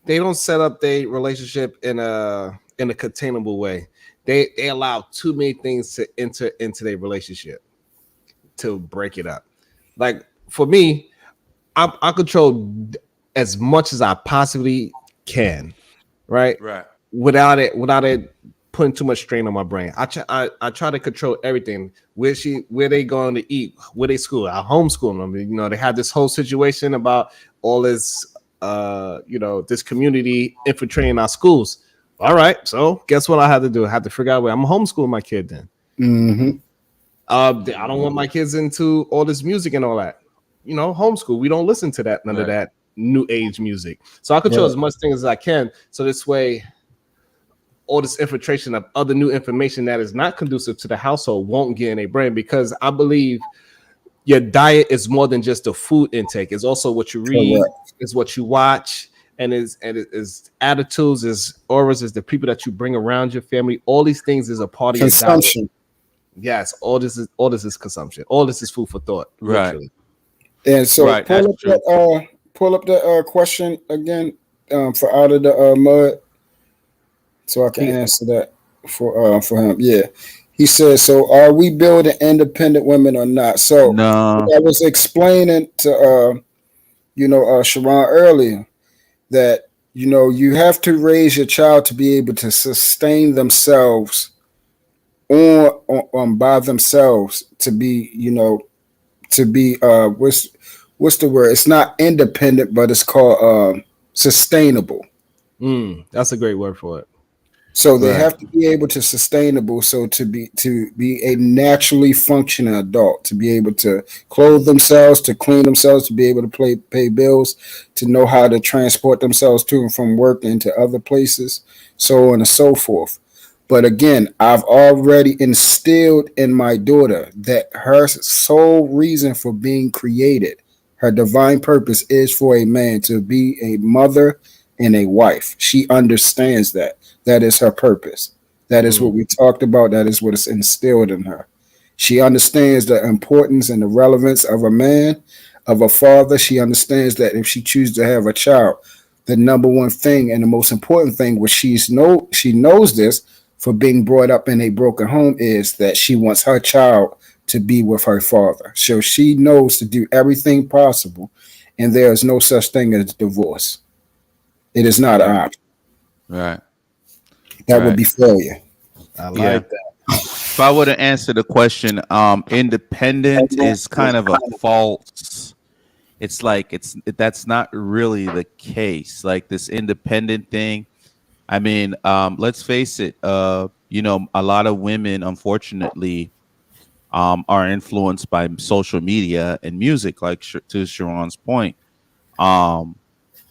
don't set up their relationship in a containable way. They allow too many things to enter into their relationship to break it up. Like for me, I control as much as I possibly can, right? Right. Without it putting too much strain on my brain. I try to control everything. Where they going to eat, where they school. I homeschool them. You know, they have this whole situation about all this you know, this community infiltrating our schools. All right, so guess what I have to do? I have to figure out a way. I'm homeschooling my kid then. I don't want my kids into all this music and all that. You know, homeschool. We don't listen to none of that new age music. So I control as much things as I can. So this way, all this infiltration of other new information that is not conducive to the household won't get in a brain, because I believe your diet is more than just the food intake. It's also what you read, it's what you watch, and is attitudes, is auras, is the people that you bring around your family. All these things is a part of consumption. Your diet. Yes, all this is consumption. All this is food for thought. Right. Literally. And so pull up the question again for Out of the Mud, so I can answer that for him. Yeah, he says, so are we building independent women or not? So no, I was explaining to Sharon earlier that, you know, you have to raise your child to be able to sustain themselves on by themselves, to be, you know, to be what's the word? It's not independent, but it's called sustainable. That's a great word for it. So they have to be able to sustainable. So to be a naturally functioning adult, to be able to clothe themselves, to clean themselves, to be able to pay bills, to know how to transport themselves to and from work into other places, so on and so forth. But again, I've already instilled in my daughter that her sole reason for being created, her divine purpose, is for a man to be a mother and a wife. She understands that. That is her purpose. That is what we talked about. That is what is instilled in her. She understands the importance and the relevance of a man, of a father. She understands that if she chooses to have a child, the number one thing and the most important thing, which she knows this for being brought up in a broken home, is that she wants her child to be with her father. So she knows to do everything possible, and there is no such thing as divorce. It is not an option. Right. That would be failure. I like that. If I were to answer the question, independent is kind of a false. It's like that's not really the case. Like this independent thing. I mean, let's face it. You know, a lot of women, unfortunately, are influenced by social media and music. Like to Sharon's point, the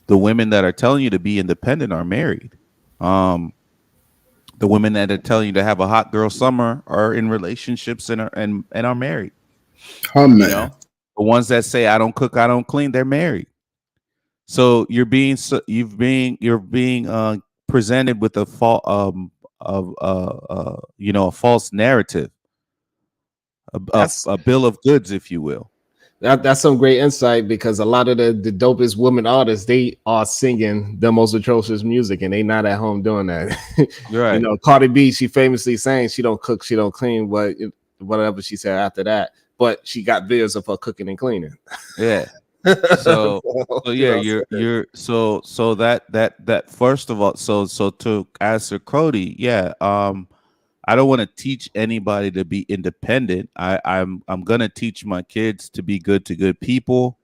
women that are telling you to be independent are married. The women that are telling you to have a hot girl summer are in relationships and are married. Oh man. You know? The ones that say I don't cook, I don't clean, they're married. So you're being presented with a false narrative, a bill of goods, if you will. That's some great insight, because a lot of the dopest women artists, they are singing the most atrocious music and they not at home doing that. Right. You know, Cardi B, she famously saying she don't cook, she don't clean, whatever she said after that. But she got videos of her cooking and cleaning. Yeah. So yeah, you're so that first of all, so to answer Cody, yeah, I don't want to teach anybody to be independent. I'm gonna teach my kids to be good to good people,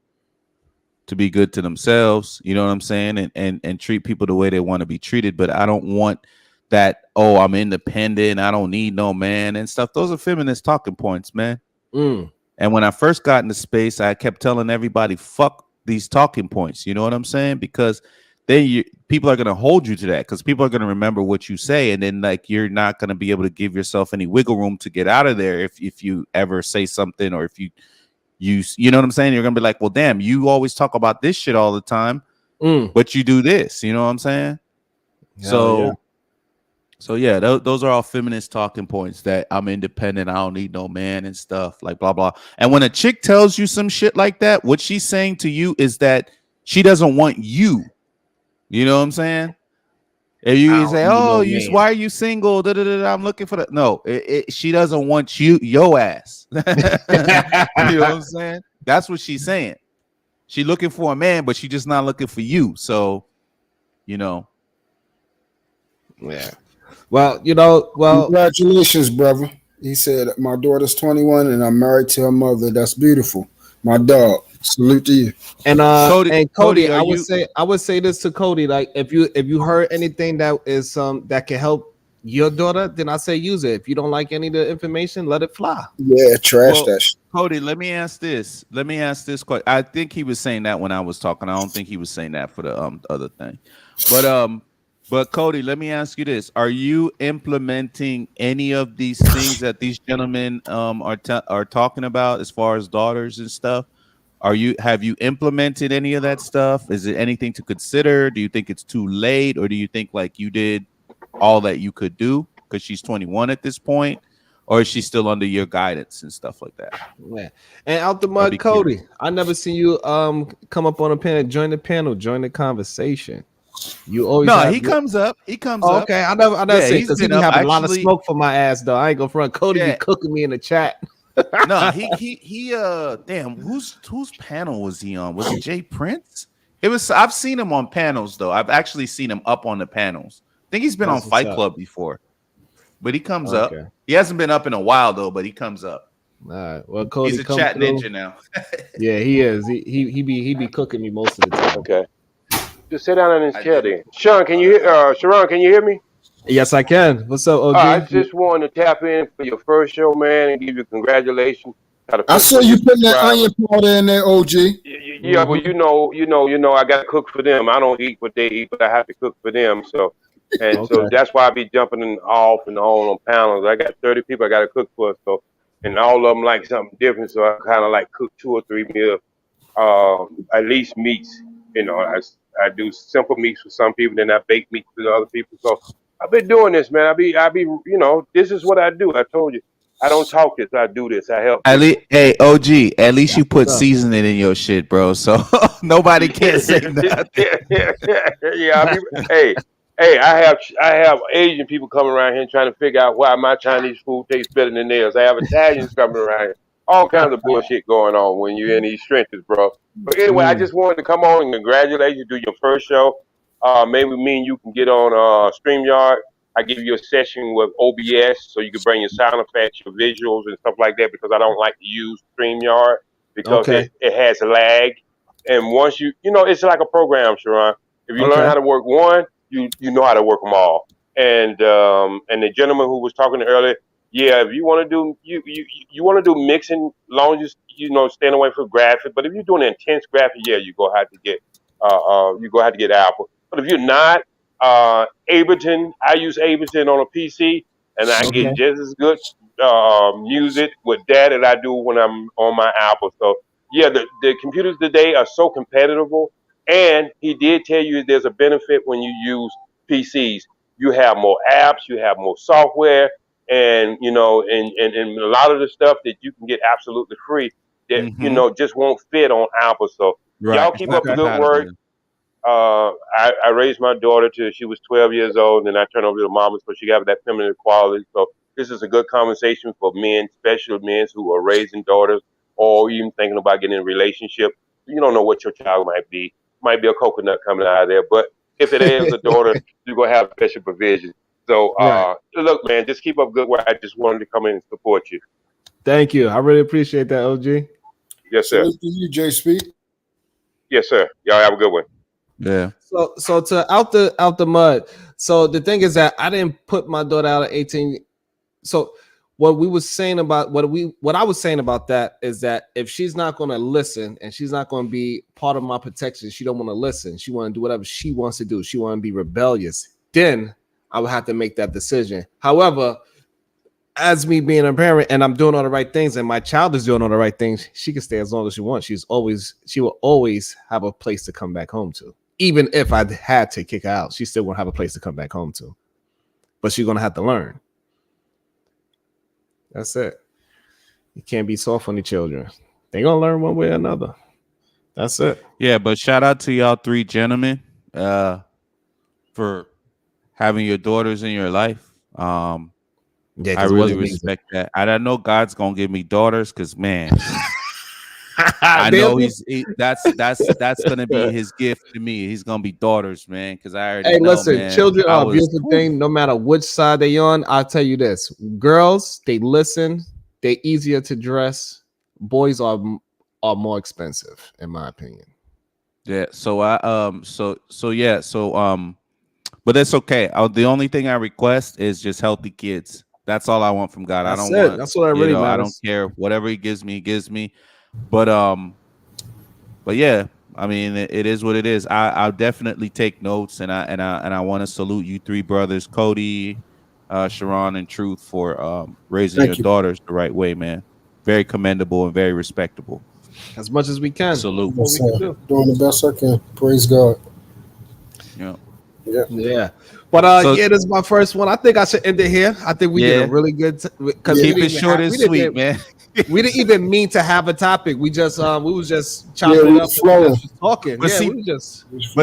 to be good to themselves. You know what I'm saying? And treat people the way they want to be treated. But I don't want that. Oh, I'm independent. I don't need no man and stuff. Those are feminist talking points, man. Mm. And when I first got into space, I kept telling everybody, fuck these talking points. You know what I'm saying? Because then people are going to hold you to that, because people are going to remember what you say. And then like, you're not going to be able to give yourself any wiggle room to get out of there. If you ever say something, or if you know what I'm saying? You're going to be like, well, damn, you always talk about this shit all the time, but you do this, you know what I'm saying? So yeah, those are all feminist talking points, that I'm independent, I don't need no man and stuff, like blah, blah. And when a chick tells you some shit like that, what she's saying to you is that she doesn't want you. You know what I'm saying? If you say, oh, why are you single? Da, da, da, da, I'm looking for that. No, she doesn't want your ass. You know what I'm saying? That's what she's saying. She's looking for a man, but she's just not looking for you. So, you know. Yeah. Well, you know, congratulations, brother. He said, my daughter's 21 and I'm married to her mother. That's beautiful. My dog. Salute to you. And Cody, I would say this to Cody, like if you heard anything that is that can help your daughter, then I say use it. If you don't like any of the information, let it fly. Yeah, trash that shit. Cody, let me ask this question. I think he was saying that when I was talking. I don't think he was saying that for the other thing. But Cody, let me ask you this: are you implementing any of these things that these gentlemen are talking about as far as daughters and stuff? Have you implemented any of that stuff? Is it anything to consider? Do you think it's too late, or do you think like you did all that you could do because she's 21 at this point, or is she still under your guidance and stuff like that? Yeah. And out the mud, Cody, I never seen you come up on a panel, join the conversation. You always comes up. He comes up. up. Okay, I never say, because he be having a lot of smoke for my ass though. I ain't gonna front. Cody be cooking me in the chat. No, he damn, whose panel was he on? Was it Jay Prince? I've seen him on panels though. I've actually seen him up on the panels. I think he's been on Fight Club before. But he comes up. He hasn't been up in a while though, but he comes up. All right. Well, Cody, he's a chat ninja now. Yeah, he is. He be cooking me most of the time. Okay. Just sit down in his chair then. Sharon, can you hear me? Yes, I can. What's up, OG? I just wanted to tap in for your first show, man, and give you congratulations. I saw you putting that onion powder in there, OG. Yeah, well, you know, I got to cook for them. I don't eat what they eat, but I have to cook for them. So that's why I be jumping off and on panels. I got 30 people I got to cook for, so and all of them like something different. So I kind of like cook 2 or 3 meals, at least meats. You know, I do simple meats for some people, then I bake meats for the other people. So I've been doing this, man. I be, you know, this is what I do. I told you, I don't talk this. I do this. I help. Hey, OG, at least you put seasoning in your shit, bro. So nobody can say nothing. Yeah. I have Asian people coming around here trying to figure out why my Chinese food tastes better than theirs. I have Italians coming around here. All kinds of bullshit going on when you're in these trenches, bro. But anyway, I just wanted to come on and congratulate you, do your first show. Maybe me and you can get on StreamYard. I give you a session with OBS so you can bring your sound effects, your visuals, and stuff like that, because I don't like to use StreamYard because it has lag. And once you know, it's like a program, Sharon. If you learn how to work one, you know how to work them all. And the gentleman who was talking earlier, yeah, if you want to do you want to do mixing, long as you know staying away from graphic. But if you're doing intense graphic, yeah, you go have to get Apple. But if you're not, Ableton, I use Ableton on a PC, and I get just as good music with that as I do when I'm on my Apple. So yeah, the computers today are so competitive. And he did tell you there's a benefit when you use PCs. You have more apps, you have more software. And you know, and a lot of the stuff that you can get absolutely free that you know just won't fit on Apple. So y'all keep up the good work. I raised my daughter till she was 12 years old, and then I turned over to the mama so she got that feminine quality. So this is a good conversation for men, especially men who are raising daughters or even thinking about getting in a relationship. You don't know what your child might be. Might be a coconut coming out of there, but if it is a daughter, you're gonna have special provision. So, Right. look, man, just keep up good work. I just wanted to come in and support you. Thank you. I really appreciate that, OG. Yes, sir. Salute to you, JSP. Yes, sir. Y'all have a good one. Yeah. So to out the mud. So the thing is that I didn't put my daughter out at 18. So what I was saying about that is that if she's not going to listen and she's not going to be part of my protection, she don't want to listen. She want to do whatever she wants to do. She want to be rebellious. Then I would have to make that decision. However, as me being a parent and I'm doing all the right things and my child is doing all the right things, she can stay as long as she wants. She will always have a place to come back home to. Even if I had to kick her out, she still won't have a place to come back home to. But she's gonna have to learn. That's it. You can't be soft on the children. They're gonna learn one way or another. That's it. Yeah, but shout out to y'all three gentlemen for having your daughters in your life. Yeah, I really respect that. I know God's gonna give me daughters because, man, I know that's gonna be his gift to me. He's gonna be daughters, man, because I already know, listen, man, children are a beautiful thing. No matter which side they on, I'll tell you this: girls, they listen, they easier to dress. Boys are more expensive, in my opinion. Yeah. So but that's okay. The only thing I request is just healthy kids. That's all I want from God. That's what I really matters. I don't care. Whatever he gives me, he gives me. But yeah, I mean, it is what it is. I'll definitely take notes, and I want to salute you three brothers, Cody, Sharon, and Truth, for raising your daughters the right way, man. Very commendable and very respectable. As much as we can. Salute. Yes, doing the best I can. Praise God. Yeah. But this is my first one. I think I should end it here. I think we did a really good because keep it short and sweet, man. We didn't even mean to have a topic. We just we was just chopping it up, talking. But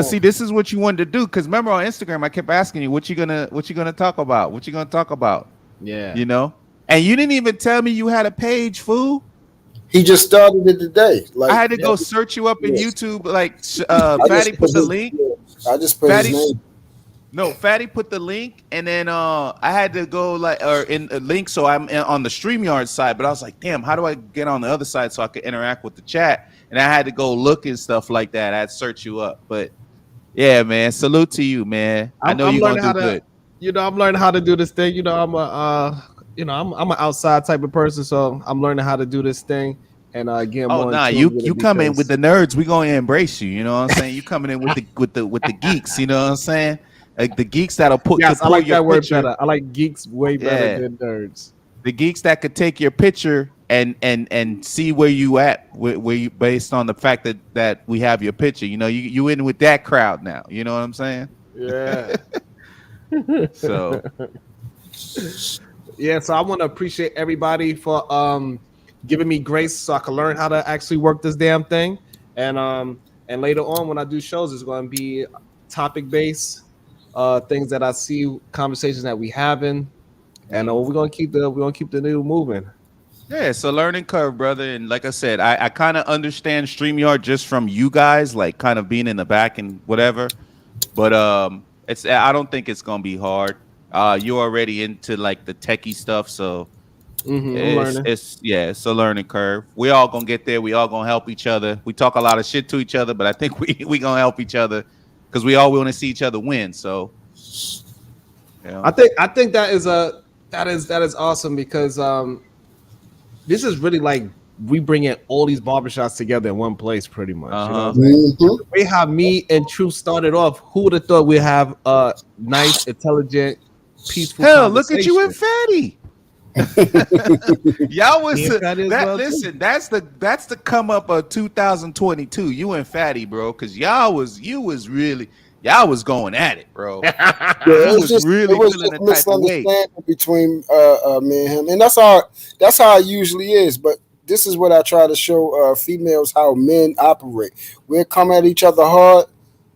see, this is what you wanted to do, because remember on Instagram I kept asking you what you gonna talk about? What you gonna talk about? Yeah. You know? And you didn't even tell me you had a page, fool. He just started it today. Like, I had to go search you up in YouTube. Like Fatty put the link. I just put his name. No, Fatty put the link, and then I had to go in a link, so I'm on the StreamYard side. But I was like, damn, how do I get on the other side so I could interact with the chat? And I had to go look and stuff like that. I'd search you up, but yeah, man, salute to you, man. I know you're gonna do good. You know, I'm learning how to do this thing. You know, I'm I'm an outside type of person, so I'm learning how to do this thing. And again, you come in with the nerds, we gonna embrace you. You know what I'm saying? You coming in with the geeks. You know what I'm saying? Like the geeks that'll put. Yes, I like that word picture. better. I like geeks way better than nerds. The geeks that could take your picture and see where you at, where you, based on the fact that we have your picture. You know, you in with that crowd now. You know what I'm saying? Yeah. So. Yeah, so I want to appreciate everybody for giving me grace so I can learn how to actually work this damn thing. And later on when I do shows, it's going to be topic based. Things that I see, conversations that we having, and we're gonna keep the needle moving. Yeah, it's a learning curve, brother. And like I said, I kind of understand StreamYard just from you guys, like kind of being in the back and whatever. But I don't think it's gonna be hard. You're already into like the techie stuff, so it's a learning curve. We all gonna get there. We all gonna help each other. We talk a lot of shit to each other, but I think we gonna help each other. Because we all want to see each other win, so I think that is awesome because this is really like we bring in all these barbershops together in one place, pretty much. You know what I'm saying? We have me and Truth started off. Who would have thought we'd have a nice, intelligent, peaceful? Hell, look at you and Fatty. Y'all was listen. That's the come up of 2022. You and Fatty, bro, because y'all was going at it, bro. It was just misunderstanding between me and him, and that's how it usually is. But this is what I try to show females how men operate. We'll come at each other hard,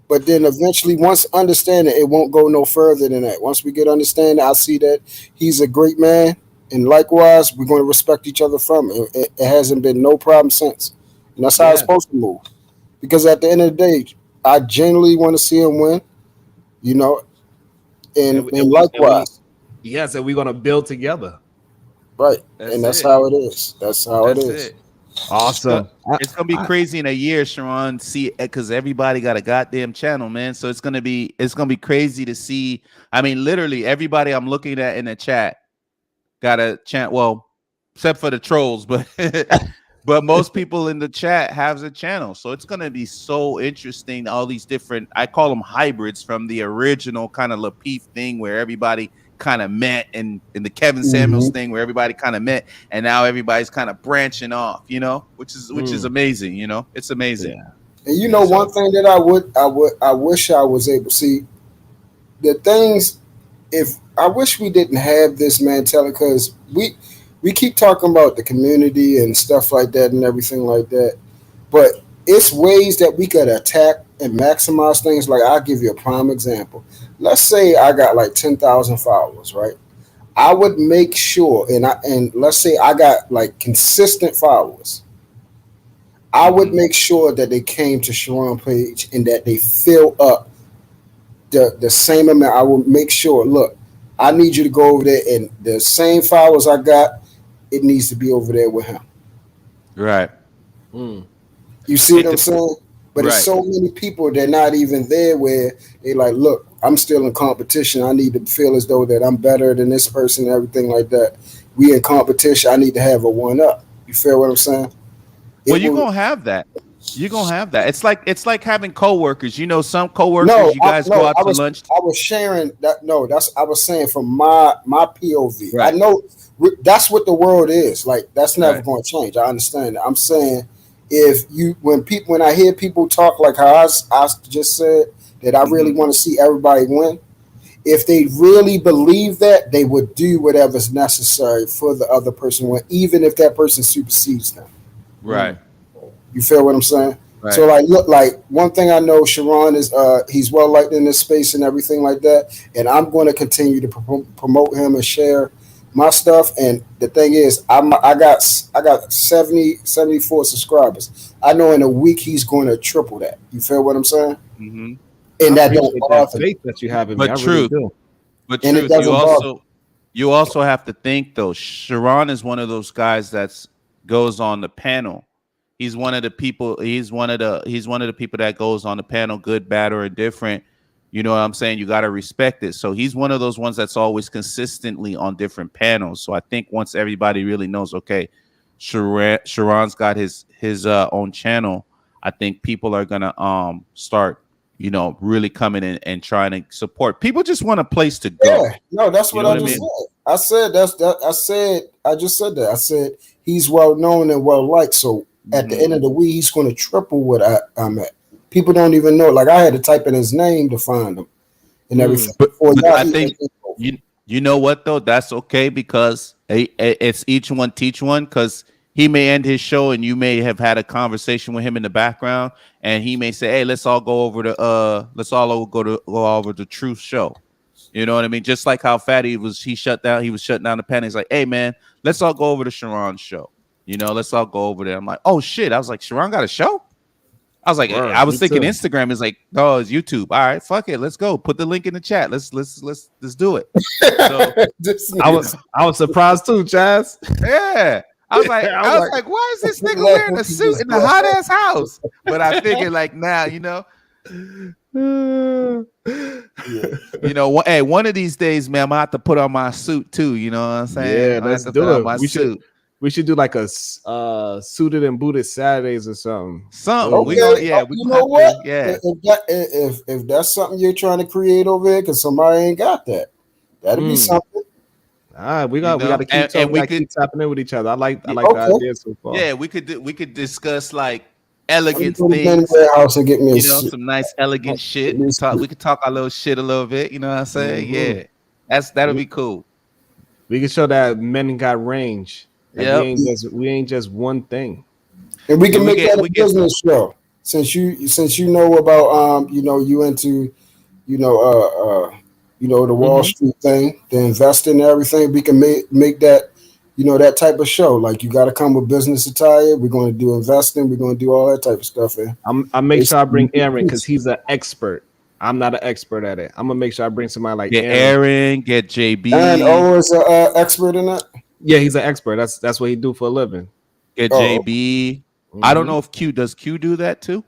but then eventually, once understanding, it won't go no further than that. Once we get understanding, I see that he's a great man. And likewise, we're going to respect each other from it. It hasn't been no problem since. And that's how it's supposed to move. Because at the end of the day, I genuinely want to see him win, you know, and likewise. Yes, and we're gonna build together. Right. That's And that's it. how it is. That's how That's it is. it. Awesome. It's gonna be crazy in a year, Sharon. See, because everybody got a goddamn channel, man. So it's gonna be crazy to see. I mean, literally everybody I'm looking at in the chat got a channel. Well, except for the trolls, but but most people in the chat have a channel. So it's gonna be so interesting. All these different, I call them hybrids from the original kind of Lapeef thing where everybody kind of met, and in the Kevin Samuels thing where everybody kind of met, and now everybody's kind of branching off, you know, which is amazing, you know, it's amazing. Yeah. And you know, one thing that I wish I was able to see the things. If I wish we didn't have this mentality, because we keep talking about the community and stuff like that and everything like that, but it's ways that we could attack and maximize things. Like, I'll give you a prime example. Let's say I got like 10,000 followers, right? I would make sure, and let's say I got like consistent followers. I would make sure that they came to Sharon page and that they fill up the same amount. I will make sure, look, I need you to go over there, and the same followers I got, it needs to be over there with him. Right. You see what I'm saying? But Right. there's so many people that are not even there where they like, look, I'm still in competition. I need to feel as though that I'm better than this person and everything like that. We in competition. I need to have a one up. You feel what I'm saying? Well, you're gonna have that. You're gonna have that. It's like having coworkers. You know, some coworkers you guys go out to lunch. I was sharing that. No, I was saying from my POV. Right. I know that's what the world is. Like, that's never Right. going to change. I understand that. I'm saying, when I hear people talk like how I just said that I really want to see everybody win. If they really believe that, they would do whatever's necessary for the other person win, even if that person supersedes them. Right. You feel what I'm saying? Right. So like one thing I know, Sharon is he's well liked in this space and everything like that, and I'm going to continue to promote him and share my stuff. And the thing is, I got 74 subscribers. I know in a week he's going to triple that. You feel what I'm saying? Mm-hmm. And I that don't appreciate that bother me. faith that you have in me. But I really truth. do. But And it truth, doesn't you also have to think though. Sharon is one of those guys that goes on the panel. He's one of the people. He's one of the people that goes on the panel, good, bad, or indifferent. You know what I'm saying? You got to respect it. So he's one of those ones that's always consistently on different panels. So I think once everybody really knows, okay, Sharon's got his own channel, I think people are gonna start, you know, really coming in and trying to support. People just want a place to go. Yeah, no, that's what know I what I just mean? said. I said I just said that. I said he's well known and well liked. So at the end of the week, he's going to triple what I'm at. People don't even know. Like, I had to type in his name to find him and everything. But Now I he- think you know what though, that's okay, because it's each one teach one, because he may end his show and you may have had a conversation with him in the background, and he may say, hey, let's all go over to go over the Truth show. You know what I mean? Just like how Fatty he was shutting down the panel. He's like, hey man, let's all go over to Sharon's show. You know, let's all go over there. I'm like, oh shit. I was like, Sharon got a show? I was like, Word, I was me thinking too. Instagram is like, oh, it's YouTube. All right, fuck it, let's go. Put the link in the chat. Let's do it. So This I nigga- was surprised too, Chaz. yeah. I was like, I was why is this nigga wearing a suit in the hot ass house? But I figured, like, now, you know, you know, hey, one of these days, man, I'm gonna have to put on my suit too. You know what I'm saying? Yeah, I'm gonna let's have to do put on it. my We suit. We should do like a suited and booted Saturdays or something. Something. We Okay, gonna, we you gonna know have to- what? yeah. If that's something you're trying to create over here, because somebody ain't got that, that'd be something. All right, we know, got to keep and talking. we We could- keep tapping in with each other. I like the Okay. idea so far. Yeah, we could discuss like I'm elegant going to the things. warehouse and get me a You know, suit. some nice elegant shit. We could talk our little shit a little bit. You know what I'm saying? Mhm. Yeah, that'll be cool. We can show that men got range. Like, Yep. we ain't just one thing. And we can We make get- that we a get- business show. Since you know about you know, you into the Wall Street thing, the investing and everything, we can make that, you know, that type of show. Like, you got to come with business attire. We're going to do investing. We're going to do all that type of stuff. I make sure I bring Aaron because he's an expert. I'm not an expert at it. I'm gonna make sure I bring somebody like Get Aaron. Aaron, get JB, And O is an expert in that. Yeah, he's an expert. That's what he do for a living. get Oh. JB. I don't Mhm. know if does Q do that too?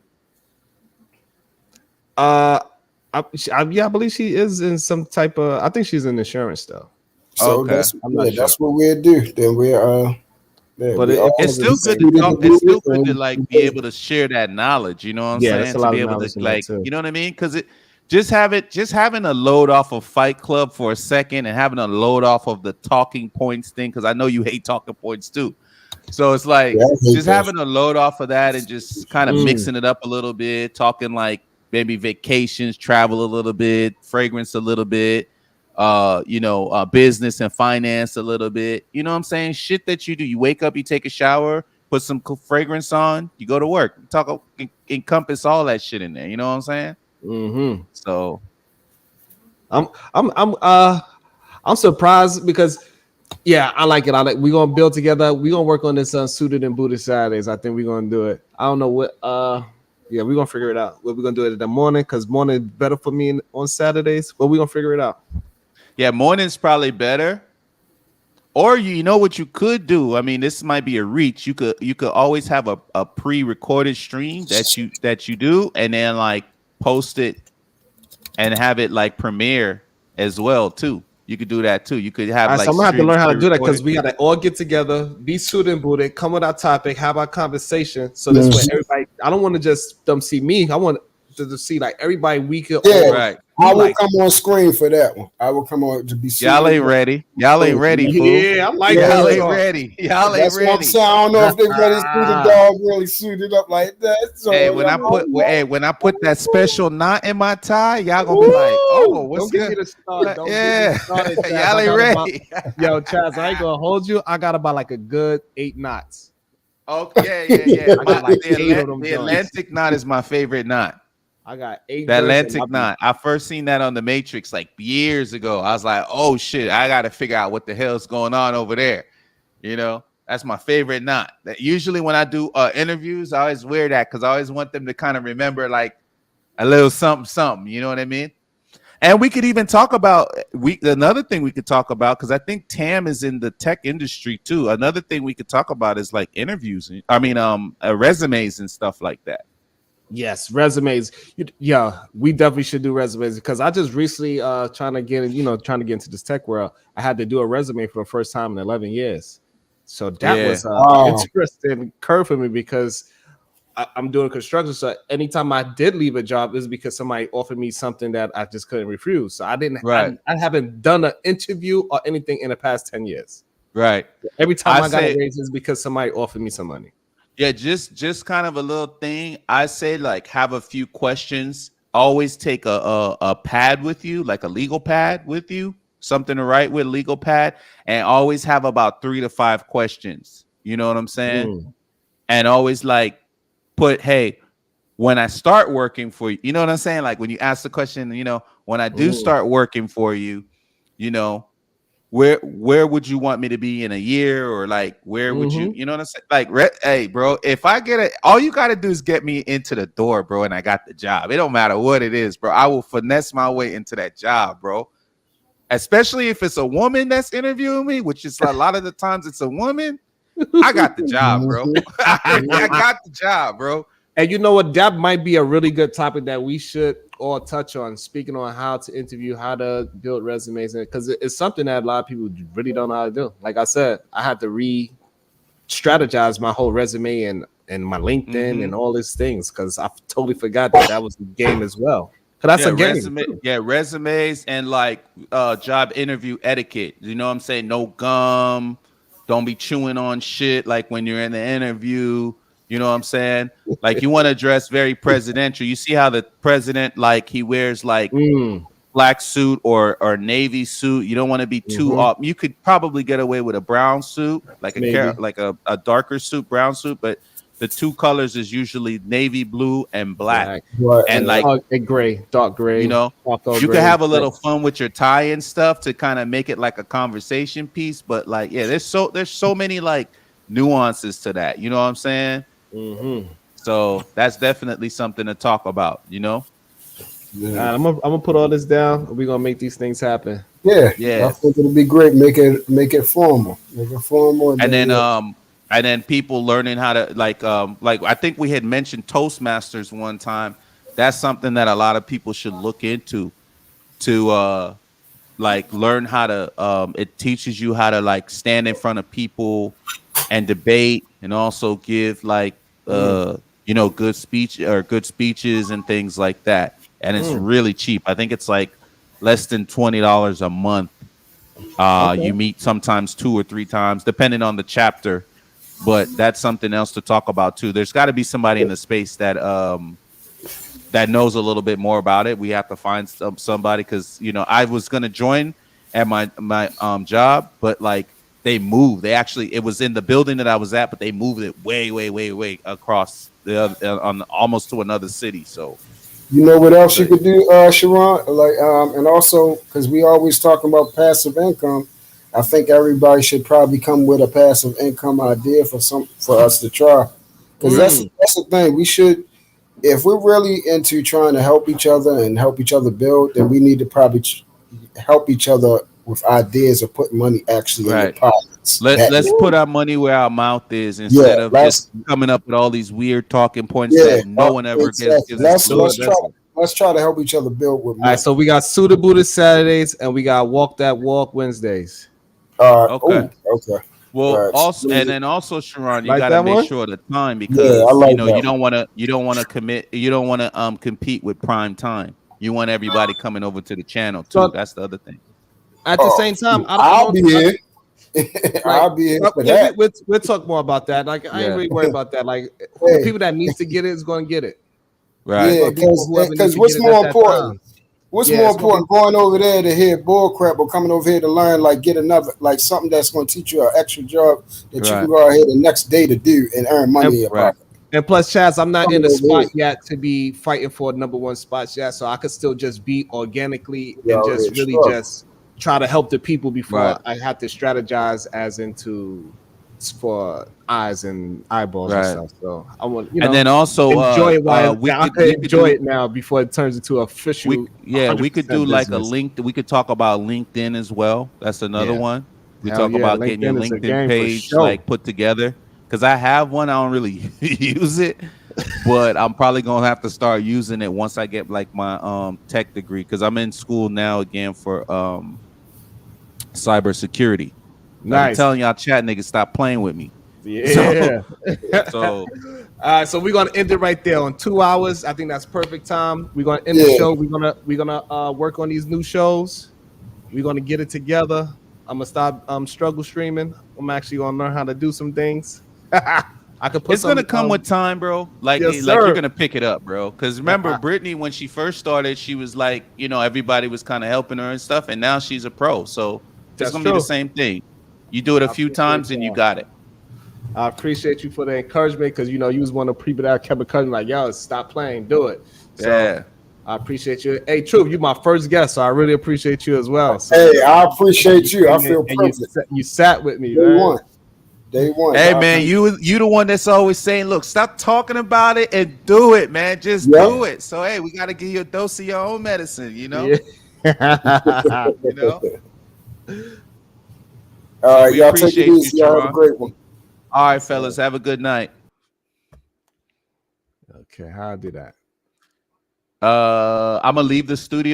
Yeah, I believe she is in some type of. I think she's in insurance though. So Okay. that's I'm not yeah, that's what we'll do. Then we're yeah, But we it- all It's still good to talk. It's still good to like be able to share that knowledge. You know what I'm Yeah, saying? that's a To lot be of able knowledge to in that like, too. you know what I mean? Because it just having a load off of Fight Club for a second and having a load off of the talking points thing. Because I know you hate talking points too. So it's like Yeah, I hate just that. having a load off of that and just kind of Mm. mixing it up a little bit, talking like maybe vacations, travel a little bit, fragrance a little bit, business and finance a little bit. You know what I'm saying? Shit that you do. You wake up, you take a shower, put some fragrance on, you go to work. Encompass all that shit in there. You know what I'm saying? Mm-hmm. So I'm surprised because yeah, I like it. We're gonna build together. We're gonna work on this suited and booted Saturdays. I think we're gonna do it. I don't know what yeah, we're gonna figure it out. What we're gonna do it in the morning because morning is better for me on Saturdays. But we're gonna figure it out. yeah, morning's probably better. Or you know what you could do? I mean, this might be a reach. You could always have a pre-recorded stream that you do, and then like post it and have it like premiere as well too. You could do that too. You could have All right, like so I'm gonna have to streams learn how to do that because pre-recorded. we gotta all get together, be suited and booted, come with our topic, have our conversation. So this way, everybody. I don't want to just them see me. I want to see like everybody. We could Yeah. all Right. I will like- come on screen for that one. I will come on to be Y'all ain't ready. Y'all ain't ready, fool. Yeah, I like Yeah, Y'all that. ain't ready. Y'all ain't That's what I'm ready. saying. I don't know if they ready to see the dog really suited up like that. So Hey, when I put that special knot in my tie, y'all gonna be like, "Oh, what's Don't get me good?" to start. Don't Yeah, get me started, Chaz. y'all I ain't got ready. Yo, Chaz, I ain't gonna hold you. I got about like a good 8 knots. Okay, yeah. I got like The 8 of them the joints. Atlantic knot is my favorite knot. I got 8. The joints Atlantic and I knot. I first seen that on the Matrix like years ago. I was like, "Oh shit, I got to figure out what the hell's going on over there." You know, that's my favorite knot. That usually when I do interviews, I always wear that because I always want them to kind of remember like a little something. You know what I mean? And we could even talk about another thing we could talk about because I think Tam is in the tech industry too. Another thing we could talk about is like interviews. I mean, resumes and stuff like that. Yes, resumes. Yeah, we definitely should do resumes because I just recently trying to get into this tech world. I had to do a resume for the first time in 11 years. So that Yeah. was Wow. interesting curve for me because I'm doing construction. So anytime I did leave a job, it was because somebody offered me something that I just couldn't refuse. So I didn't. Right. I haven't done an interview or anything in the past 10 years. Right. Every time I I got say- a raise is because somebody offered me some money. Yeah, just kind of a little thing. I say like have a few questions. Always take a pad with you, like a legal pad with you, something to write with, legal pad, and always have about 3 to 5 questions. You know what I'm saying? And always like put, hey, when I start working for you, you know what I'm saying? Like when you ask the question, you know, when I do start working for you, you know, where would you want me to be in a year, or like where would you know what I'm saying? Like, hey, bro, if I get it, all you got to do is get me into the door, bro, and I got the job. It don't matter what it is, bro. I will finesse my way into that job, bro. Especially if it's a woman that's interviewing me, which is a lot of the times it's a woman. I got the job, bro. I got the job, bro. And you know what? That might be a really good topic that we should all touch on. Speaking on how to interview, how to build resumes, because it's something that a lot of people really don't know how to do. Like I said, I had to re-strategize my whole resume and my LinkedIn and all these things because I totally forgot that was the game as well. That's a game. Resumes and like job interview etiquette. You know what I'm saying? No gum. Don't be chewing on shit like when you're in the interview. You know what I'm saying? Like you want to dress very presidential. You see how the president, like he wears like black suit or navy suit. You don't want to be too off. You could probably get away with a brown suit, like a darker suit, brown suit, but the 2 colors is usually navy blue and black. Right. And like dark gray. You know, you gray. can have a little fun with your tie and stuff to kind of make it like a conversation piece. But like, yeah, there's so many like nuances to that. You know what I'm saying? So that's definitely something to talk about, you know? Yeah. I'm gonna put all this down. We're gonna make these things happen. Yeah, Yeah. I think it'll be great. Make it formal. Make it formal. And then people learning how to like I think we had mentioned Toastmasters one time. That's something that a lot of people should look into to like learn how to it teaches you how to like stand in front of people and debate and also give like you know, good speeches and things like that. And it's really cheap. I think it's like less than $20 a month. You meet sometimes 2 or 3 times depending on the chapter, but that's something else to talk about too. There's got to be somebody in the space that that knows a little bit more about it. We have to find somebody, because you know, I was gonna join at my job, but like they moved. They actually, it was in the building that I was at, but they moved it way across on almost to another city. So you know what else you could do, Sharon? Like, and also because we always talking about passive income, I think everybody should probably come with a passive income idea for us to try. Because that's the thing. We should, if we're really into trying to help each other and help each other build, then we need to probably help each other with ideas of putting money actually in the pockets. Let's put our money where our mouth is instead of just coming up with all these weird talking points that no one ever gives. Let's try to help each other build with money. All right, so we got Suda Buddha Saturdays and we got Walk That Walk Wednesdays. Okay. Well, also, and then also, Sharon, you Like gotta that make one? sure of the time, because you know you don't want to compete with prime time. You want everybody coming over to the channel too. That's the other thing. At the same time, I'll be here. I'll be here for that. We'll talk more about that. Like, I ain't really worried about that. Like, the people that needs to get it is going to get it. Right. Yeah, because what's more important? What's more important, going over there to hear bull crap or coming over here to learn, like get another, like something that's going to teach you an extra job that you can go ahead the next day to do and earn money in your pocket. And plus, Chaz, I'm not in the spot yet to be fighting for #1 spots yet, so I could still just be organically and just really just try to help the people before I have to strategize as into for eyes and eyeballs and stuff. So I want, and then also enjoy it while we enjoy it now before it turns into official. We could do like a link. We could talk about LinkedIn as well. That's another one. We talk about getting your LinkedIn page like put together, because I have one. I don't really use it, but I'm probably gonna have to start using it once I get like my tech degree, because I'm in school now again for cybersecurity. Nice. I'm telling y'all, chat niggas, stop playing with me. Yeah. So so we're gonna end it right there on 2 hours. I think that's perfect time. We're gonna end the show. We're gonna work on these new shows. We're gonna get it together. I'm gonna stop struggle streaming. I'm actually gonna learn how to do some things. I could put. It's gonna come with time, bro. Like you're gonna pick it up, bro. Because remember, Brittany, when she first started, she was like, you know, everybody was kind of helping her and stuff, and now she's a pro. So it's gonna be the same thing. You do it a few times and you got it. I appreciate you for the encouragement, because you know you was one of the people that kept encouraging, like, yo, stop playing, do it. So I appreciate you. Hey, Truth, you my first guest, so I really appreciate you as well. So, hey, I appreciate you. I feel privileged. You sat with me, Day one. Hey man, you the one that's always saying, look, stop talking about it and do it, man. Just do it. So hey, we gotta give you a dose of your own medicine, you know. Yeah. You know. All right, y'all take it easy. Y'all have a great one. All right, fellas, have a good night. Okay, how I do that? I'm gonna leave the studio.